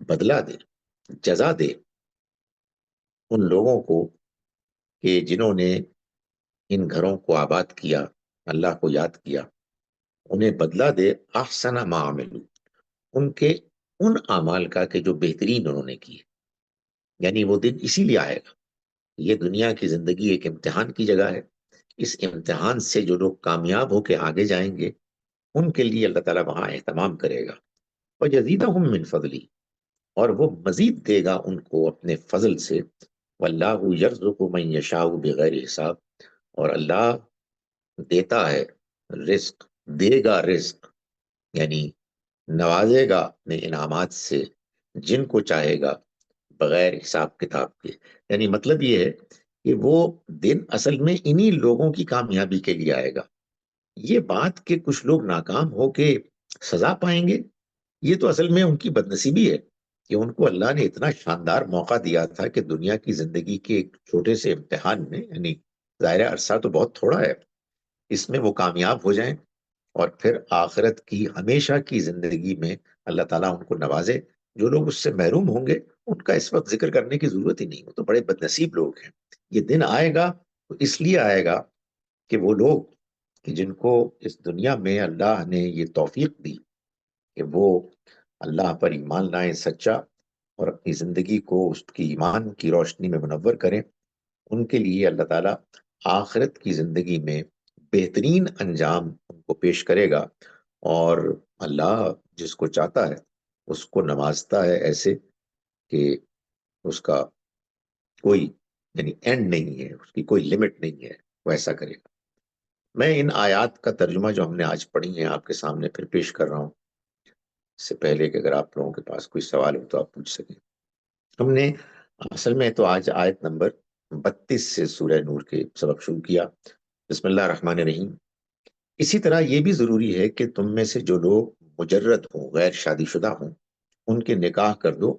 بدلہ دے، جزا دے ان لوگوں کو کہ جنہوں نے ان گھروں کو آباد کیا، اللہ کو یاد کیا، انہیں بدلہ دے احسن ما عملوا، ان کے ان اعمال کا کہ جو بہترین انہوں نے کیے۔ یعنی وہ دن اسی لیے آئے گا، یہ دنیا کی زندگی ایک امتحان کی جگہ ہے، اس امتحان سے جو لوگ کامیاب ہو کے آگے جائیں گے، ان کے لیے اللہ تعالیٰ وہاں اہتمام کرے گا۔ وَيَزِيدَهُم مِّن فَضْلِهِ، اور وہ مزید دے گا ان کو اپنے فضل سے۔ وَاللَّهُ يَرْزُقُ مَن يَشَاءُ بِغَيْرِ حساب، اور اللہ دیتا ہے رزق، دے گا رزق، یعنی نوازے گا اپنے انعامات سے جن کو چاہے گا، بغیر حساب کتاب کے۔ یعنی مطلب یہ ہے کہ وہ دن اصل میں انہی لوگوں کی کامیابی کے لیے آئے گا۔ یہ بات کہ کچھ لوگ ناکام ہو کے سزا پائیں گے، یہ تو اصل میں ان کی بدنصیبی ہے کہ ان کو اللہ نے اتنا شاندار موقع دیا تھا کہ دنیا کی زندگی کے ایک چھوٹے سے امتحان میں، یعنی ظاہر عرصہ تو بہت تھوڑا ہے، اس میں وہ کامیاب ہو جائیں، اور پھر آخرت کی ہمیشہ کی زندگی میں اللہ تعالیٰ ان کو نوازے۔ جو لوگ اس سے محروم ہوں گے، ان کا اس وقت ذکر کرنے کی ضرورت ہی نہیں، وہ تو بڑے بدنصیب لوگ ہیں۔ یہ دن آئے گا تو اس لیے آئے گا کہ وہ لوگ کہ جن کو اس دنیا میں اللہ نے یہ توفیق دی کہ وہ اللہ پر ایمان لائیں سچا، اور اپنی زندگی کو اس کی ایمان کی روشنی میں منور کریں، ان کے لیے اللہ تعالیٰ آخرت کی زندگی میں بہترین انجام ان کو پیش کرے گا۔ اور اللہ جس کو چاہتا ہے اس کو نوازتا ہے ایسے کہ اس کا کوئی یعنی اینڈ نہیں ہے، اس کی کوئی لمٹ نہیں ہے، وہ ایسا کرے گا۔ میں ان آیات کا ترجمہ جو ہم نے آج پڑھی ہیں آپ کے سامنے پھر پیش کر رہا ہوں، اس سے پہلے کہ اگر آپ لوگوں کے پاس کوئی سوال ہو تو آپ پوچھ سکیں۔ ہم نے اصل میں تو آج آیت نمبر 32 سے سورہ نور کے سبق شروع کیا، بسم اللہ الرحمن الرحیم۔ اسی طرح یہ بھی ضروری ہے کہ تم میں سے جو لوگ مجرد ہوں، غیر شادی شدہ ہوں، ان کے نکاح کر دو،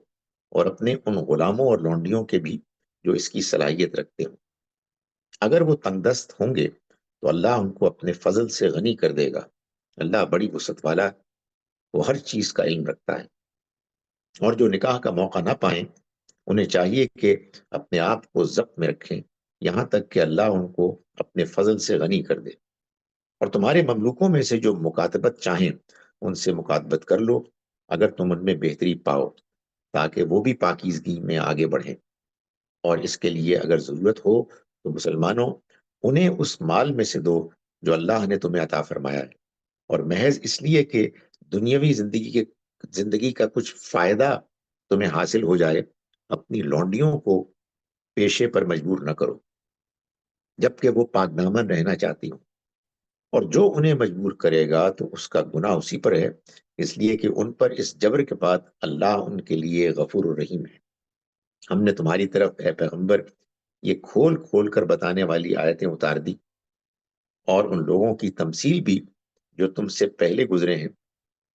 اور اپنے ان غلاموں اور لونڈیوں کے بھی جو اس کی صلاحیت رکھتے ہوں۔ اگر وہ تنگ دست ہوں گے تو اللہ ان کو اپنے فضل سے غنی کر دے گا۔ اللہ بڑی وسعت والا، وہ ہر چیز کا علم رکھتا ہے۔ اور جو نکاح کا موقع نہ پائیں، انہیں چاہیے کہ اپنے آپ کو ضبط میں رکھیں یہاں تک کہ اللہ ان کو اپنے فضل سے غنی کر دے۔ اور تمہارے مملوکوں میں سے جو مکاتبت چاہیں ان سے مکاتبت کر لو، اگر تم ان میں بہتری پاؤ، تاکہ وہ بھی پاکیزگی میں آگے بڑھیں۔ اور اس کے لیے اگر ضرورت ہو تو مسلمانوں، انہیں اس مال میں سے دو جو اللہ نے تمہیں عطا فرمایا ہے، اور محض اس لیے کہ دنیاوی زندگی کا کچھ فائدہ تمہیں حاصل ہو جائے، اپنی لونڈیوں کو پیشے پر مجبور نہ کرو جبکہ وہ پاک دامن رہنا چاہتی ہوں۔ اور جو انہیں مجبور کرے گا تو اس کا گناہ اسی پر ہے، اس لیے کہ ان پر اس جبر کے بعد اللہ ان کے لیے غفور الرحیم ہے۔ ہم نے تمہاری طرف اے پیغمبر یہ کھول کھول کر بتانے والی آیتیں اتار دی، اور ان لوگوں کی تمثیل بھی جو تم سے پہلے گزرے ہیں،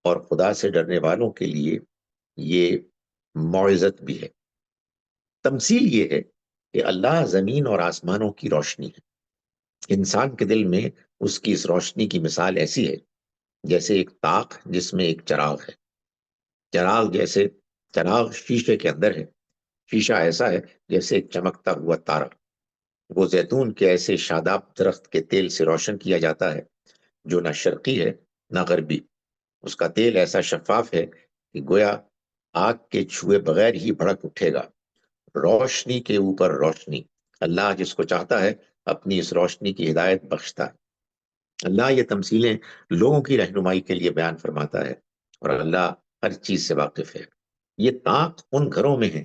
اور خدا سے ڈرنے والوں کے لیے یہ معزت بھی ہے۔ تمثیل یہ ہے کہ اللہ زمین اور آسمانوں کی روشنی ہے۔ انسان کے دل میں اس کی اس روشنی کی مثال ایسی ہے جیسے ایک طاق جس میں ایک چراغ ہے۔ چراغ شیشے کے اندر ہے، شیشہ ایسا ہے جیسے ایک چمکتا ہوا تارا۔ وہ زیتون کے ایسے شاداب درخت کے تیل سے روشن کیا جاتا ہے جو نہ شرقی ہے نہ غربی۔ اس کا تیل ایسا شفاف ہے کہ گویا آگ کے چھوئے بغیر ہی بھڑک اٹھے گا۔ روشنی کے اوپر روشنی، اللہ جس کو چاہتا ہے اپنی اس روشنی کی ہدایت بخشتا ہے۔ اللہ یہ تمثیلیں لوگوں کی رہنمائی کے لیے بیان فرماتا ہے، اور اللہ ہر چیز سے واقف ہے۔ یہ طاق ان گھروں میں ہیں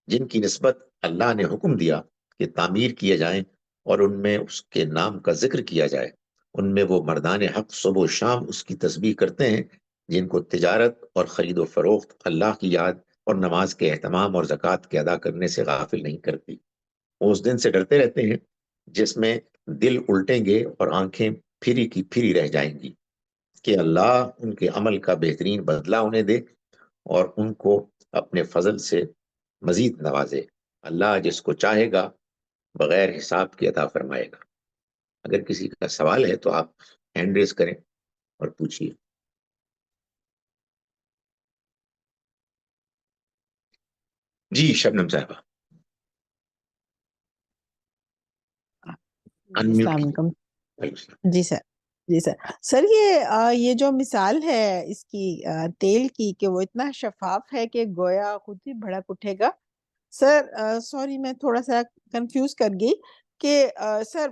جن کی نسبت اللہ نے حکم دیا کہ تعمیر کیے جائیں اور ان میں اس کے نام کا ذکر کیا جائے۔ ان میں وہ مردان حق صبح و شام اس کی تسبیح کرتے ہیں، جن کو تجارت اور خرید و فروخت اللہ کی یاد اور نماز کے اہتمام اور زکوٰۃ کے ادا کرنے سے غافل نہیں کرتی۔ وہ اس دن سے ڈرتے رہتے ہیں جس میں دل الٹیں گے اور آنکھیں پھری کی پھری رہ جائیں گی، کہ اللہ ان کے عمل کا بہترین بدلہ انہیں دے اور ان کو اپنے فضل سے مزید نوازے۔ اللہ جس کو چاہے گا بغیر حساب کے عطا فرمائے گا۔ اگر کسی کا سوال ہے تو آپ ہینڈ ریز کریں اور پوچھیے۔ جی شبنم صاحبہ، جی انمیوٹ السلام کیجیے۔ علیکم۔ وعلیکم السلام۔ جی سر، جی سر، سر یہ جو مثال ہے اس کی تیل کی کہ وہ اتنا شفاف ہے کہ گویا خود ہی بھڑک اٹھے گا۔ سر سوری میں تھوڑا سا کنفیوز کر گئی کہ سر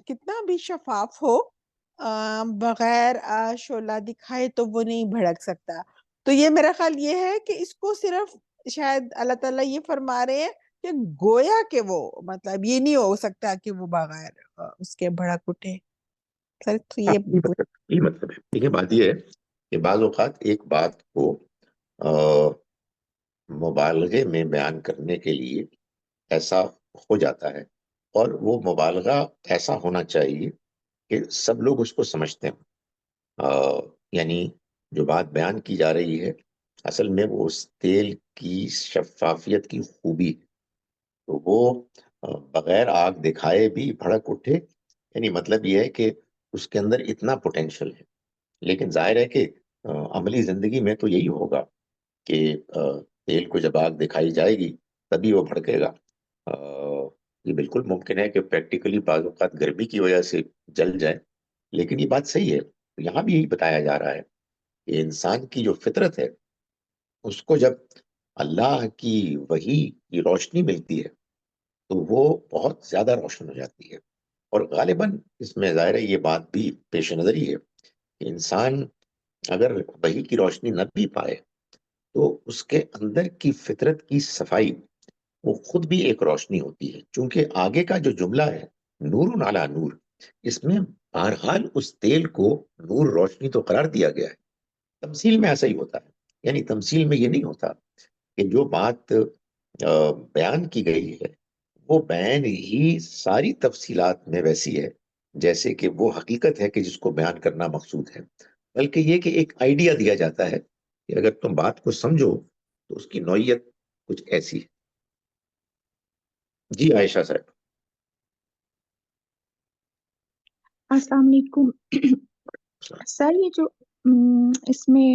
کتنا بھی شفاف ہو بغیر شعلہ دکھائے تو وہ نہیں بھڑک سکتا۔ تو یہ میرا خیال یہ ہے کہ اس کو صرف شاید اللہ تعالیٰ یہ فرما رہے ہیں کہ گویا کہ وہ مطلب یہ نہیں ہو سکتا کہ وہ بغیر اس کے بھڑک اٹھے۔ سر تو ہاں، یہ یہ مطلب ہے۔ دیکھیں، بات یہ ہے کہ بعض اوقات ایک بات کو مبالغے میں بیان کرنے کے لیے ایسا ہو جاتا ہے، اور وہ مبالغہ ایسا ہونا چاہیے کہ سب لوگ اس کو سمجھتے ہیں۔ یعنی جو بات بیان کی جا رہی ہے اصل میں وہ اس تیل کی شفافیت کی خوبی، تو وہ بغیر آگ دکھائے بھی بھڑک اٹھے، یعنی مطلب یہ ہے کہ اس کے اندر اتنا پوٹینشل ہے۔ لیکن ظاہر ہے کہ عملی زندگی میں تو یہی ہوگا کہ تیل کو جب آگ دکھائی جائے گی تبھی وہ بھڑکے گا۔ یہ بالکل ممکن ہے کہ پریکٹیکلی بعض اوقات گرمی کی وجہ سے جل جائے، لیکن یہ بات صحیح ہے۔ یہاں بھی یہی بتایا جا رہا ہے کہ انسان کی جو فطرت ہے اس کو جب اللہ کی وحی کی روشنی ملتی ہے تو وہ بہت زیادہ روشن ہو جاتی ہے۔ اور غالباً اس میں ظاہر ہے یہ بات بھی پیش نظر ہی ہے کہ انسان اگر وحی کی روشنی نہ بھی پائے تو اس کے اندر کی فطرت کی صفائی وہ خود بھی ایک روشنی ہوتی ہے، چونکہ آگے کا جو جملہ ہے نور علی نور، اس میں بہرحال اس تیل کو نور روشنی تو قرار دیا گیا ہے۔ تمثیل میں ایسا ہی ہوتا ہے، یعنی تمثیل میں یہ نہیں ہوتا کہ جو بات بیان کی گئی ہے وہ بیان ہی ساری تفصیلات میں ویسی ہے جیسے کہ وہ حقیقت ہے کہ جس کو بیان کرنا مقصود ہے، بلکہ یہ کہ ایک آئیڈیا دیا جاتا ہے کہ اگر تم بات کو سمجھو تو اس کی نوعیت کچھ ایسی ہے۔ جی عائشہ صاحب۔ السلام علیکم سر، یہ جو اس میں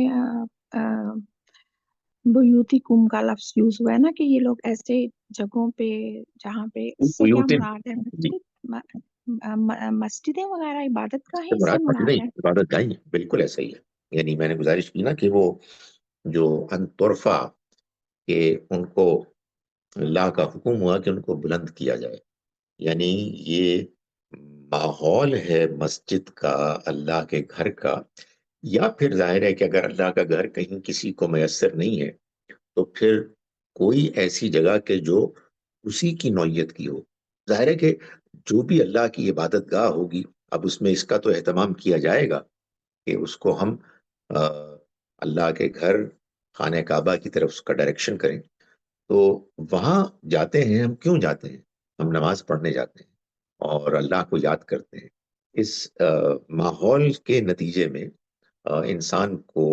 بیوتکم کا لفظ یوز ہوا ہے نا، کہ یہ لوگ ایسے جگہوں پہ جہاں پہ، اس سے کیا مراد ہے؟ مسجدیں وغیرہ عبادت گاہیں اس سے مراد ہے؟ عبادت گاہیں، بالکل ایسا ہی ہے۔ یعنی میں نے گزارش کی نا کہ وہ جو انطرفہ کہ ان کو اللہ کا حکم ہوا کہ ان کو بلند کیا جائے، یعنی یہ ماحول ہے مسجد کا، اللہ کے گھر کا، یا پھر ظاہر ہے کہ اگر اللہ کا گھر کہیں کسی کو میسر نہیں ہے تو پھر کوئی ایسی جگہ کہ جو اسی کی نوعیت کی ہو۔ ظاہر ہے کہ جو بھی اللہ کی عبادت گاہ ہوگی، اب اس میں اس کا تو اہتمام کیا جائے گا کہ اس کو ہم اللہ کے گھر خانہ کعبہ کی طرف اس کا ڈائریکشن کریں۔ تو وہاں جاتے ہیں ہم، کیوں جاتے ہیں؟ ہم نماز پڑھنے جاتے ہیں اور اللہ کو یاد کرتے ہیں۔ اس ماحول کے نتیجے میں انسان کو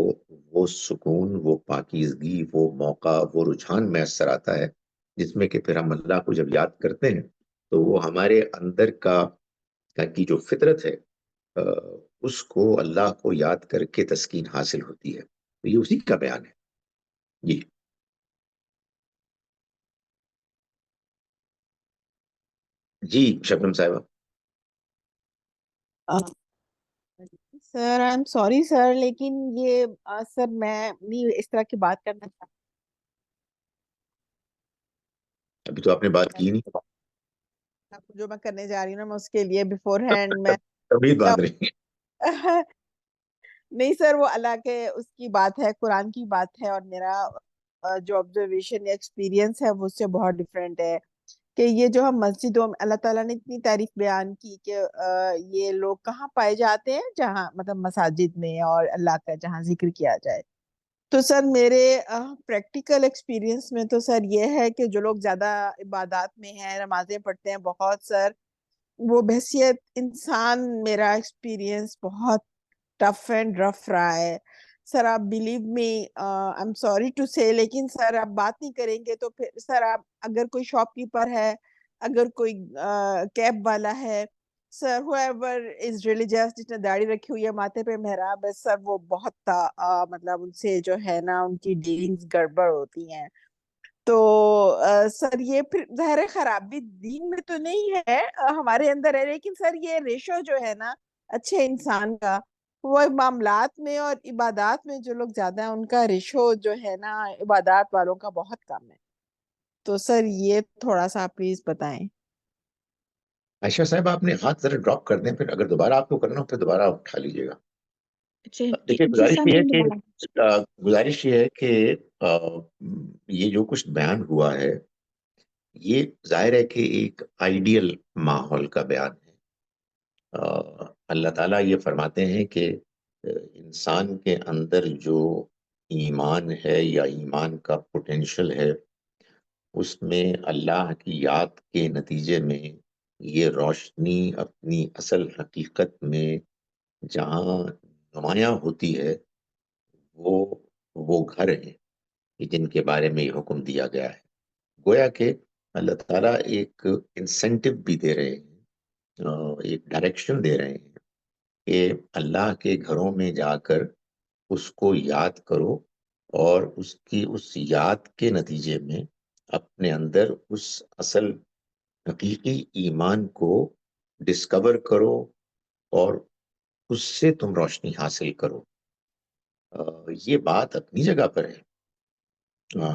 وہ سکون، وہ پاکیزگی، وہ موقع، وہ رجحان میسر آتا ہے، جس میں کہ پھر ہم اللہ کو جب یاد کرتے ہیں تو وہ ہمارے اندر کی جو فطرت ہے اس کو اللہ کو یاد کر کے تسکین حاصل ہوتی ہے۔ تو یہ اسی کا بیان ہے۔ جی جی شبنم صاحبہ۔ سر آئی ایم سوری سر، لیکن یہ سر میں نہیں اس طرح کی بات کرنا چاہتا۔ ابھی تو آپ نے بات کی نہیں۔ جو میں کرنے جا رہی ہوں نا، میں اس کے لیے بیفور ہینڈ میں ابھی باندھ رہی ہیں۔ نہیں سر، وہ اللہ کے اس کی بات ہے، قرآن کی بات ہے، اور میرا جو آبزرویشن یا ایکسپیرینس ہے وہ اس سے بہت ڈفرینٹ ہے کہ یہ جو ہم مسجدوں میں اللہ تعالیٰ نے اتنی تعریف بیان کی کہ یہ لوگ کہاں پائے جاتے ہیں، جہاں مطلب مساجد میں، اور اللہ کا جہاں ذکر کیا جائے۔ تو سر میرے پریکٹیکل ایکسپیرینس میں تو سر یہ ہے کہ جو لوگ زیادہ عبادات میں ہیں، نمازیں پڑھتے ہیں بہت، سر وہ بحثیت انسان میرا ایکسپیرینس بہت ٹف اینڈ رف رہا ہے۔ سر آپ believe me, I am sorry to say, لیکن سر آپ بات نہیں کریں گے تو پھر سر آپ، اگر کوئی شاپ کیپر ہے، اگر کوئی کیب والا ہے، سر whoever is religious، جس نے داڑھی رکھی ہوئی ہے، ماتھے پہ محراب ہے، سر وہ بہت مطلب ان سے جو ہے نا ان کی ڈیلنگز گڑبڑ ہوتی ہیں۔ تو سر یہ پھر ظاہر خرابی دین میں تو نہیں ہے، ہمارے اندر ہے، لیکن سر یہ ریشو جو ہے نا اچھے انسان کا، وہ معاملات میں اور عبادات میں جو لوگ زیادہ ہیں ان کا ریشو جو ہے نا عبادات والوں کا بہت کم ہے۔ تو سر یہ تھوڑا سا پلیز بتائیں۔ عائشہ صاحب آپ نے ہاتھ ذرا ڈراپ کر دیں، پھر اگر دوبارہ آپ کو کرنا ہو پھر دوبارہ اٹھا لیجیے گا۔ دیکھیے جی سر، میں دوبارہ گزارش یہ ہے کہ یہ جو کچھ بیان ہوا ہے یہ ظاہر ہے کہ ایک آئیڈیل ماحول کا بیان ہے۔ اللہ تعالیٰ یہ فرماتے ہیں کہ انسان کے اندر جو ایمان ہے یا ایمان کا پوٹینشل ہے، اس میں اللہ کی یاد کے نتیجے میں یہ روشنی اپنی اصل حقیقت میں جہاں نمایاں ہوتی ہے، وہ گھر ہیں کہ جن کے بارے میں یہ حکم دیا گیا ہے۔ گویا کہ اللہ تعالیٰ ایک انسینٹو بھی دے رہے ہیں، ایک ڈائریکشن دے رہے ہیں کہ اللہ کے گھروں میں جا کر اس کو یاد کرو، اور اس یاد کے نتیجے میں اپنے اندر اس اصل حقیقی ایمان کو ڈسکور کرو اور اس سے تم روشنی حاصل کرو۔ یہ بات اپنی جگہ پر ہے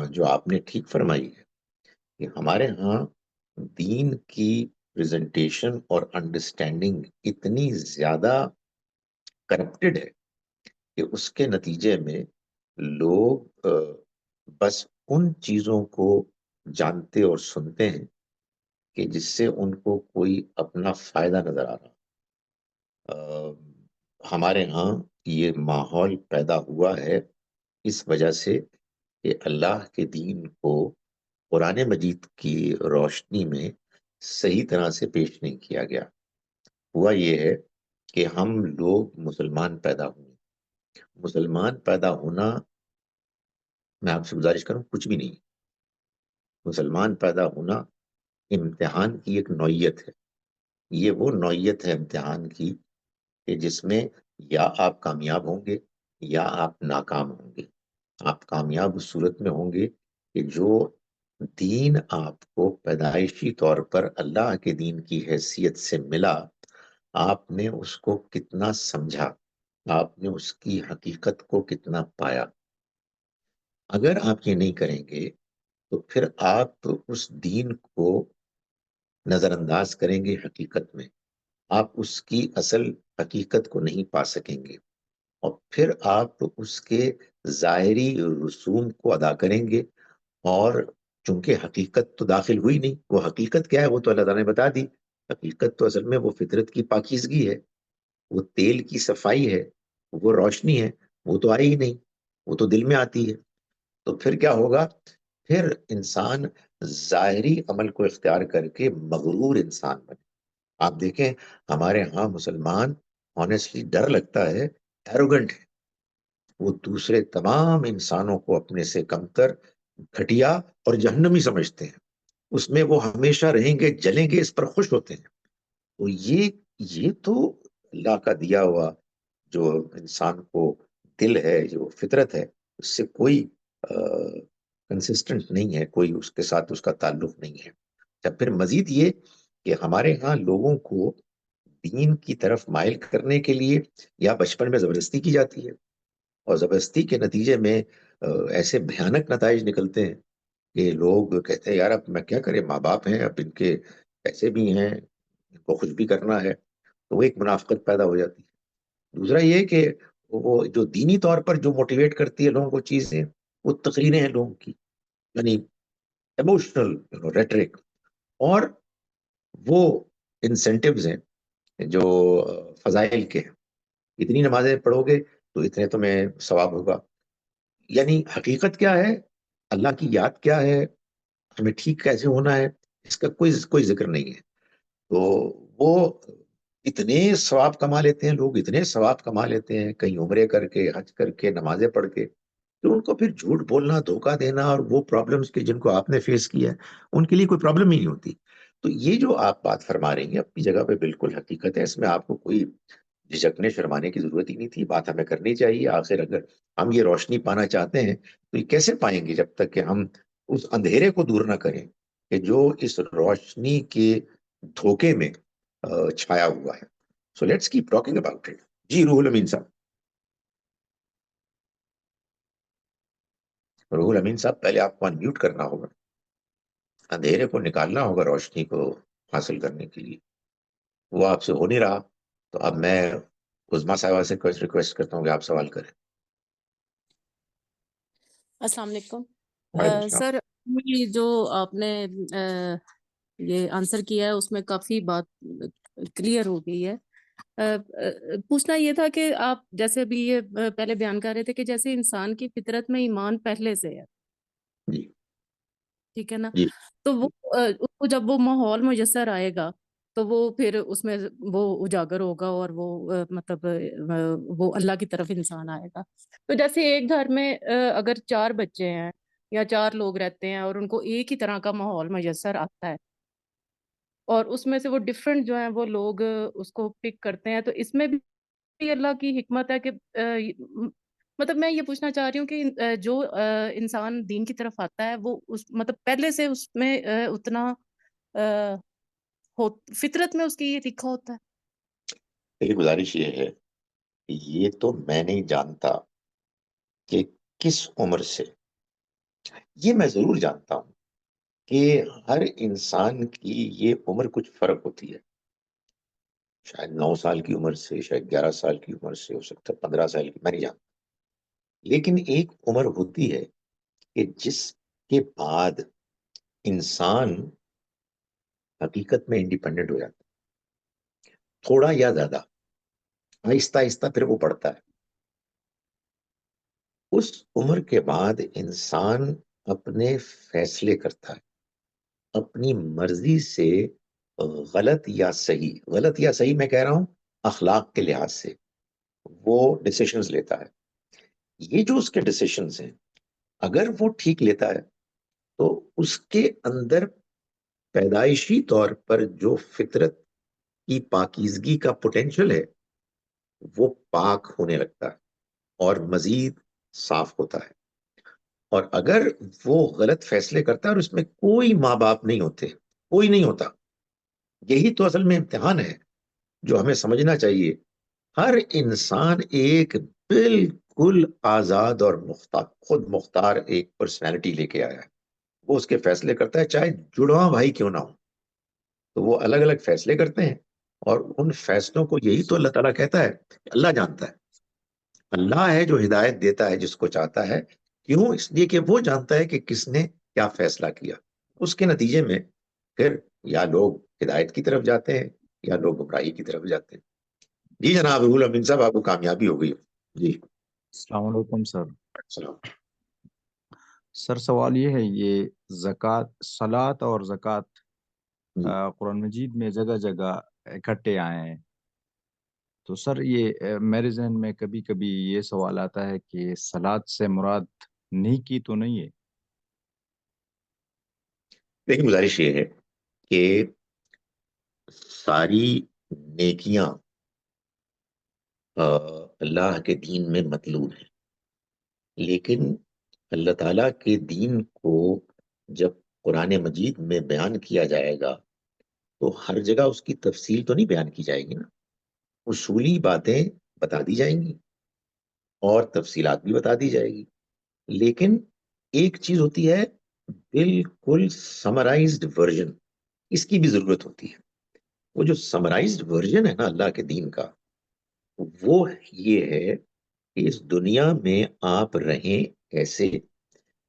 جو آپ نے ٹھیک فرمائی ہے کہ ہمارے ہاں دین کی پریزنٹیشن اور انڈرسٹینڈنگ اتنی زیادہ کرپٹڈ ہے کہ اس کے نتیجے میں لوگ بس ان چیزوں کو جانتے اور سنتے ہیں کہ جس سے ان کو کوئی اپنا فائدہ نظر آ رہا۔ ہمارے ہاں یہ ماحول پیدا ہوا ہے اس وجہ سے کہ اللہ کے دین کو قرآن مجید کی روشنی میں صحیح طرح سے پیش نہیں کیا گیا۔ ہوا یہ ہے کہ ہم لوگ مسلمان پیدا ہوئے. مسلمان پیدا ہونا، میں آپ سے گزارش کروں، کچھ بھی نہیں. مسلمان پیدا ہونا امتحان کی ایک نوعیت ہے. یہ وہ نوعیت ہے امتحان کی کہ جس میں یا آپ کامیاب ہوں گے یا آپ ناکام ہوں گے. آپ کامیاب اس صورت میں ہوں گے کہ جو دین آپ کو پیدائشی طور پر اللہ کے دین کی حیثیت سے ملا، آپ نے اس کو کتنا سمجھا، آپ نے اس کی حقیقت کو کتنا پایا. اگر آپ یہ نہیں کریں گے تو پھر آپ اس دین کو نظر انداز کریں گے. حقیقت میں آپ اس کی اصل حقیقت کو نہیں پا سکیں گے، اور پھر آپ اس کے ظاہری رسوم کو ادا کریں گے. اور چونکہ حقیقت تو داخل ہوئی نہیں، وہ حقیقت کیا ہے وہ تو اللہ تعالیٰ نے بتا دی. حقیقت تو اصل میں وہ فطرت کی پاکیزگی ہے، وہ تیل کی صفائی ہے، وہ روشنی ہے. وہ تو آئی ہی نہیں، وہ تو دل میں آتی ہے. تو پھر کیا ہوگا؟ پھر انسان ظاہری عمل کو اختیار کر کے مغرور انسان بنے. آپ دیکھیں ہمارے ہاں مسلمان آنیسٹلی ڈر لگتا ہے، ایروگنٹ ہے. وہ دوسرے تمام انسانوں کو اپنے سے کمتر، گھٹیا اور جہنمی سمجھتے ہیں. اس میں وہ ہمیشہ رہیں گے، جلیں گے، اس پر خوش ہوتے ہیں. تو یہ تو اللہ کا دیا ہوا جو انسان کو دل ہے، جو فطرت ہے، اس سے کوئی کنسسٹنٹ نہیں ہے، کوئی اس کے ساتھ اس کا تعلق نہیں ہے. جب پھر مزید یہ کہ ہمارے ہاں لوگوں کو دین کی طرف مائل کرنے کے لیے یا بچپن میں زبردستی کی جاتی ہے، اور زبردستی کے نتیجے میں ایسے بھیانک نتائج نکلتے ہیں کہ لوگ کہتے ہیں یار اب میں کیا کریں، ماں باپ ہیں، اب ان کے پیسے بھی ہیں، ان کو کچھ بھی کرنا ہے. تو وہ ایک منافقت پیدا ہو جاتی ہے. دوسرا یہ کہ وہ جو دینی طور پر جو موٹیویٹ کرتی ہے لوگوں کو چیزیں، وہ تقریریں ہیں لوگوں کی، یعنی ایموشنل ریٹرک، اور وہ انسینٹیوز ہیں جو فضائل کے ہیں. اتنی نمازیں پڑھو گے تو اتنے تمہیں ثواب ہوگا. یعنی حقیقت کیا ہے، اللہ کی یاد کیا ہے، ہمیں ٹھیک کیسے ہونا ہے، اس کا کوئی ذکر نہیں ہے. تو وہ اتنے ثواب کما لیتے ہیں لوگ، اتنے ثواب کما لیتے ہیں کہیں عمرے کر کے، حج کر کے، نمازیں پڑھ کے، تو ان کو پھر جھوٹ بولنا، دھوکہ دینا، اور وہ پرابلمز کے جن کو آپ نے فیس کیا ہے ان کے لیے کوئی پرابلم ہی نہیں ہوتی. تو یہ جو آپ بات فرما رہی ہیں اپنی جگہ پہ بالکل حقیقت ہے، اس میں آپ کو کوئی جھجکنے شرمانے کی ضرورت ہی نہیں تھی. بات ہمیں کرنی چاہیے. آخر اگر ہم یہ روشنی پانا چاہتے ہیں تو یہ کیسے پائیں گے جب تک کہ ہم اس اندھیرے کو دور نہ کریں کہ جو اس روشنی کے دھوکے میں چھایا ہوا ہے. So let's keep talking about it. جی روح الامین صاحب. روح الامین صاحب پہلے آپ کو انمیوٹ کرنا ہوگا، اندھیرے کو نکالنا ہوگا روشنی کو حاصل کرنے کے لیے. وہ آپ سے ہو نہیں رہا. تو اب میں عظما صاحبہ سے ریکویسٹ کرتا ہوں کہ آپ سوال کریں. السلام علیکم وعلیکم السلام. سر. یہ جو آپ نے یہ آنسر کیا ہے اس میں کافی بات کلیئر ہو گئی ہے. پوچھنا یہ تھا کہ آپ جیسے بھی یہ پہلے بیان کر رہے تھے کہ جیسے انسان کی فطرت میں ایمان پہلے سے ہے، جی ٹھیک ہے نا، جی تو وہ اس کو جب وہ ماحول میسر آئے گا تو وہ پھر اس میں وہ اجاگر ہوگا اور وہ مطلب وہ اللہ کی طرف انسان آئے گا. تو جیسے ایک گھر میں اگر 4 بچے ہیں یا 4 لوگ رہتے ہیں اور ان کو ایک ہی طرح کا ماحول میسر آتا ہے اور اس میں سے وہ ڈفرینٹ جو ہیں وہ لوگ اس کو پک کرتے ہیں، تو اس میں بھی اللہ کی حکمت ہے کہ مطلب میں یہ پوچھنا چاہ رہی ہوں کہ جو انسان دین کی طرف آتا ہے وہ اس مطلب پہلے سے اس میں اتنا فطرت میں اس کی یہ لکھا ہوتا ہے. میری گزارش یہ ہے کہ یہ تو میں نہیں جانتا کہ کس عمر سے، یہ میں ضرور جانتا ہوں کہ ہر انسان کی یہ عمر کچھ فرق ہوتی ہے. شاید 9 سال کی عمر سے، شاید 11 سال کی عمر سے، ہو سکتا ہے 15 سال کی، میں نہیں جانتا. لیکن ایک عمر ہوتی ہے کہ جس کے بعد انسان حقیقت میں انڈیپینڈنٹ ہو جاتا ہے، تھوڑا یا زیادہ، آہستہ آہستہ پھر وہ بڑھتا ہے. اس عمر کے بعد انسان اپنے فیصلے کرتا ہے، اپنی مرضی سے غلط یا صحیح، غلط یا صحیح میں کہہ رہا ہوں اخلاق کے لحاظ سے، وہ ڈیسیشنز لیتا ہے. یہ جو اس کے ڈیسیشنز ہیں اگر وہ ٹھیک لیتا ہے تو اس کے اندر پیدائشی طور پر جو فطرت کی پاکیزگی کا پوٹینشل ہے وہ پاک ہونے لگتا ہے اور مزید صاف ہوتا ہے. اور اگر وہ غلط فیصلے کرتا ہے اور اس میں کوئی ماں باپ نہیں ہوتے، کوئی نہیں ہوتا، یہی تو اصل میں امتحان ہے جو ہمیں سمجھنا چاہیے. ہر انسان ایک بالکل آزاد اور خود مختار ایک پرسنالٹی لے کے آیا ہے. وہ اس کے فیصلے کرتا ہے چاہے جڑواں بھائی کیوں نہ ہو، تو وہ الگ الگ فیصلے کرتے ہیں. اور ان فیصلوں کو یہی تو اللہ تعالیٰ کہتا ہے کہ اللہ جانتا ہے. اللہ ہے جو ہدایت دیتا ہے جس کو چاہتا ہے. کیوں؟ اس لیے کہ وہ جانتا ہے کہ کس نے کیا فیصلہ کیا. اس کے نتیجے میں پھر یا لوگ ہدایت کی طرف جاتے ہیں یا لوگ گمراہی کی طرف جاتے ہیں. جی جناب ابو الامین صاحب، آپ کو کامیابی ہو گئی. جی السلام علیکم سر. السلام. سر سوال یہ ہے، یہ زکوٰۃ، صلاۃ اور زکوٰۃ جی. قرآن مجید میں جگہ جگہ اکٹھے آئے ہیں، تو سر یہ میرے ذہن میں کبھی کبھی یہ سوال آتا ہے کہ صلاۃ سے مراد نیکی تو نہیں ہے؟ لیکن گزارش یہ ہے کہ ساری نیکیاں اللہ کے دین میں مطلوب ہیں، لیکن اللہ تعالیٰ کے دین کو جب قرآن مجید میں بیان کیا جائے گا تو ہر جگہ اس کی تفصیل تو نہیں بیان کی جائے گی نا. اصولی باتیں بتا دی جائیں گی اور تفصیلات بھی بتا دی جائے گی، لیکن ایک چیز ہوتی ہے بالکل سمرائزڈ ورژن، اس کی بھی ضرورت ہوتی ہے. وہ جو سمرائزڈ ورژن ہے نا اللہ کے دین کا، وہ یہ ہے کہ اس دنیا میں آپ رہیں ایسے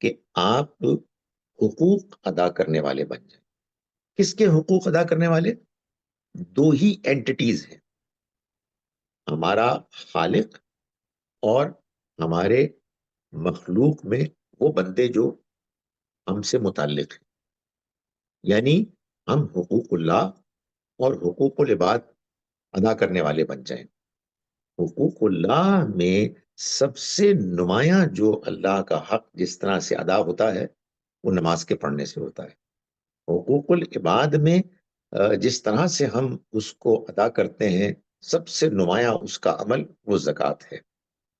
کہ آپ حقوق ادا کرنے والے بن جائیں. کس کے حقوق ادا کرنے والے؟ دو ہی اینٹیٹیز ہیں، ہمارا خالق اور ہمارے مخلوق میں وہ بندے جو ہم سے متعلق ہیں. یعنی ہم حقوق اللہ اور حقوق العباد ادا کرنے والے بن جائیں. حقوق اللہ میں سب سے نمایاں جو اللہ کا حق جس طرح سے ادا ہوتا ہے وہ نماز کے پڑھنے سے ہوتا ہے. حقوق العباد میں جس طرح سے ہم اس کو ادا کرتے ہیں سب سے نمایاں اس کا عمل وہ زکوٰۃ ہے.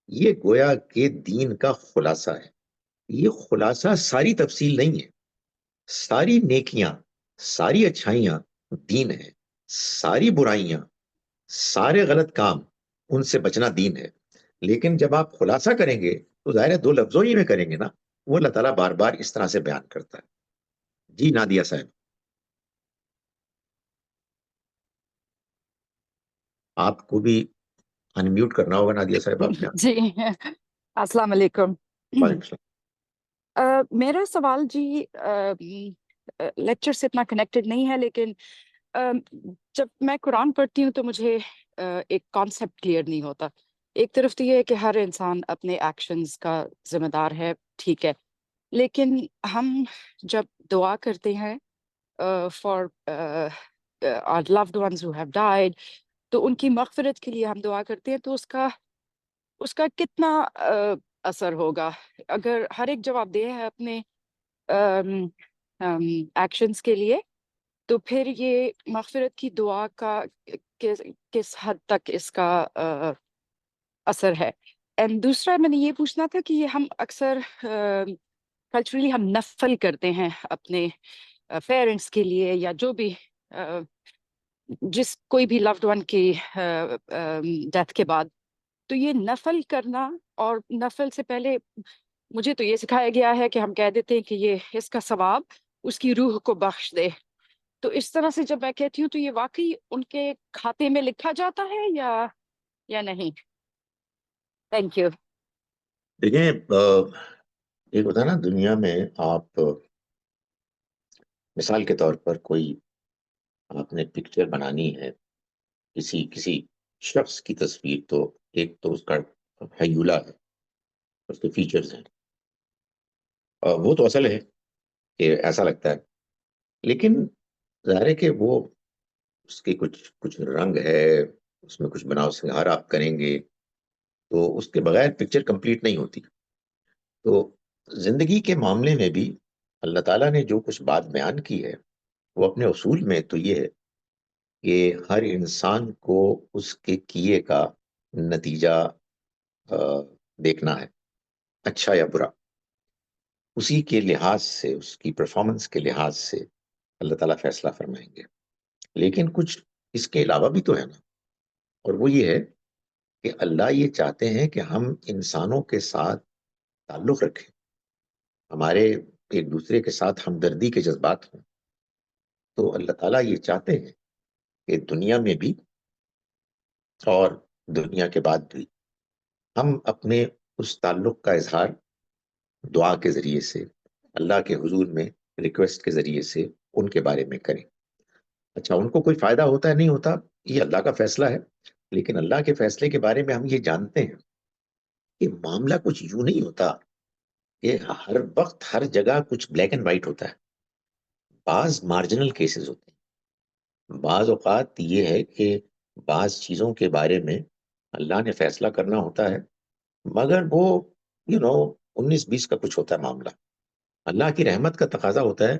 یہ گویا کہ دین کا خلاصہ ہے. یہ خلاصہ ساری تفصیل نہیں ہے. ساری نیکیاں، ساری اچھائیاں دین ہے، ساری برائیاں، سارے غلط کام ان سے بچنا دین ہے. لیکن جب آپ خلاصہ کریں گے تو ظاہر ہے دو لفظوں ہی میں کریں گے نا. وہ اللہ تعالیٰ بار بار اس طرح سے بیان کرتا ہے. جی نادیہ صاحب، آپ کو بھی انمیوٹ کرنا ہوگا نادیہ صاحب آپ نے. جی السلام علیکم. وعلیکم السلام. میرا سوال جی لیکچر سے اتنا کنیکٹڈ نہیں ہے، لیکن جب میں قرآن پڑھتی ہوں تو مجھے ایک کانسیپٹ کلیئر نہیں ہوتا. ایک طرف تو یہ ہے کہ ہر انسان اپنے ایکشنز کا ذمہ دار ہے، ٹھیک ہے، لیکن ہم جب دعا کرتے ہیں for our loved ones who have died، تو ان کی مغفرت کے لیے ہم دعا کرتے ہیں، تو اس کا کتنا اثر ہوگا؟ اگر ہر ایک جواب دے ہے اپنے ایکشنز کے لیے، تو پھر یہ مغفرت کی دعا کا کس حد تک اس کا اثر ہے؟ اینڈ دوسرا میں نے یہ پوچھنا تھا کہ یہ ہم اکثر کلچرلی ہم نفل کرتے ہیں اپنے پیرنٹس کے لیے، یا جو بھی جس کوئی بھی لوڈ ون کی ڈیتھ کے بعد، تو یہ نفل کرنا، اور نفل سے پہلے مجھے تو یہ سکھایا گیا ہے کہ ہم کہہ دیتے ہیں کہ یہ اس کا ثواب اس کی روح کو بخش دے. تو اس طرح سے جب میں کہتی ہوں تو یہ واقعی ان کے کھاتے میں لکھا جاتا ہے یا نہیں؟ Thank you. دیکھیں، ایک ہوتا ہے نا دنیا میں، آپ مثال کے طور پر کوئی آپ نے پکچر بنانی ہے کسی شخص کی تصویر، تو ایک تو اس کا ہیولا ہے، اس کے فیچرز ہیں، وہ تو اصل ہے کہ ایسا لگتا ہے. لیکن ظاہر ہے کہ وہ اس کے کچھ رنگ ہے، اس میں کچھ بناؤ سنگھار آپ کریں گے تو اس کے بغیر پکچر کمپلیٹ نہیں ہوتی. تو زندگی کے معاملے میں بھی اللہ تعالیٰ نے جو کچھ بات بیان کی ہے وہ اپنے اصول میں تو یہ ہے کہ ہر انسان کو اس کے کیے کا نتیجہ دیکھنا ہے، اچھا یا برا. اسی کے لحاظ سے، اس کی پرفارمنس کے لحاظ سے اللہ تعالیٰ فیصلہ فرمائیں گے. لیکن کچھ اس کے علاوہ بھی تو ہے نا، اور وہ یہ ہے کہ اللہ یہ چاہتے ہیں کہ ہم انسانوں کے ساتھ تعلق رکھیں، ہمارے ایک دوسرے کے ساتھ ہمدردی کے جذبات ہوں. تو اللہ تعالیٰ یہ چاہتے ہیں کہ دنیا میں بھی اور دنیا کے بعد بھی ہم اپنے اس تعلق کا اظہار دعا کے ذریعے سے، اللہ کے حضور میں ریکویسٹ کے ذریعے سے ان کے بارے میں کریں. اچھا، ان کو کوئی فائدہ ہوتا ہے نہیں ہوتا یہ اللہ کا فیصلہ ہے، لیکن اللہ کے فیصلے کے بارے میں ہم یہ جانتے ہیں کہ معاملہ کچھ یوں نہیں ہوتا کہ ہر وقت ہر جگہ کچھ بلیک اینڈ وائٹ ہوتا ہے. بعض مارجنل کیسز ہوتے ہیں، بعض اوقات یہ ہے کہ بعض چیزوں کے بارے میں اللہ نے فیصلہ کرنا ہوتا ہے مگر وہ 19-20 کا کچھ ہوتا ہے معاملہ. اللہ کی رحمت کا تقاضا ہوتا ہے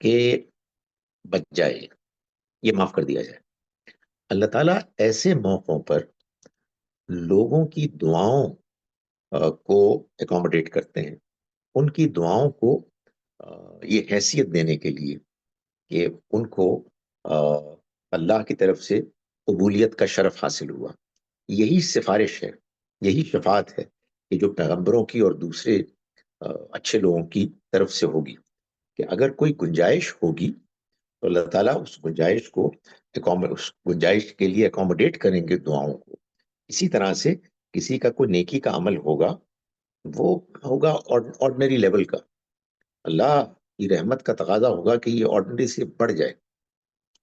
کہ بچ جائے، یہ معاف کر دیا جائے. اللہ تعالیٰ ایسے موقعوں پر لوگوں کی دعاؤں کو اکوموڈیٹ کرتے ہیں، ان کی دعاؤں کو یہ حیثیت دینے کے لیے کہ ان کو اللہ کی طرف سے قبولیت کا شرف حاصل ہوا. یہی سفارش ہے، یہی شفاعت ہے کہ جو پیغمبروں کی اور دوسرے اچھے لوگوں کی طرف سے ہوگی کہ اگر کوئی گنجائش ہوگی تو اللہ تعالیٰ اس گنجائش کو اس گنجائش کے لیے اکوموڈیٹ کریں گے دعاؤں کو. اسی طرح سے کسی کا کوئی نیکی کا عمل ہوگا، وہ ہوگا آرڈنری لیول کا، اللہ کی رحمت کا تقاضا ہوگا کہ یہ آرڈنری سے بڑھ جائے،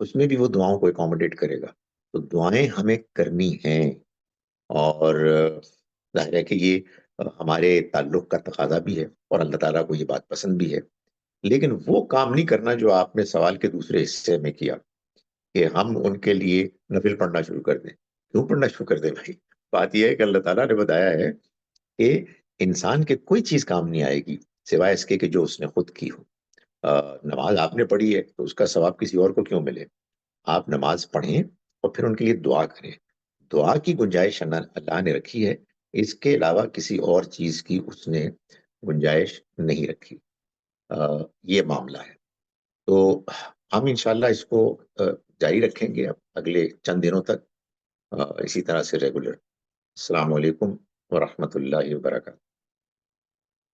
اس میں بھی وہ دعاؤں کو اکوموڈیٹ کرے گا. تو دعائیں ہمیں کرنی ہیں، اور ظاہر ہے کہ یہ ہمارے تعلق کا تقاضا بھی ہے اور اللہ تعالیٰ کو یہ بات پسند بھی ہے. لیکن وہ کام نہیں کرنا جو آپ نے سوال کے دوسرے حصے میں کیا کہ ہم ان کے لیے نفل پڑھنا شروع کر دیں. کیوں پڑھنا شروع کر دیں بھائی؟ بات یہ ہے کہ اللہ تعالیٰ نے بتایا ہے کہ انسان کے کوئی چیز کام نہیں آئے گی سوائے اس کے کہ جو اس نے خود کی ہو. نماز آپ نے پڑھی ہے تو اس کا ثواب کسی اور کو کیوں ملے؟ آپ نماز پڑھیں اور پھر ان کے لیے دعا کریں. دعا کی گنجائش اللہ نے رکھی ہے، اس کے علاوہ کسی اور چیز کی اس نے گنجائش نہیں رکھی. یہ معاملہ ہے. تو ہم انشاءاللہ اس کو جاری رکھیں گے اب اگلے چند دنوں تک اسی طرح سے ریگولر. السلام علیکم ورحمۃ اللہ وبرکاتہ.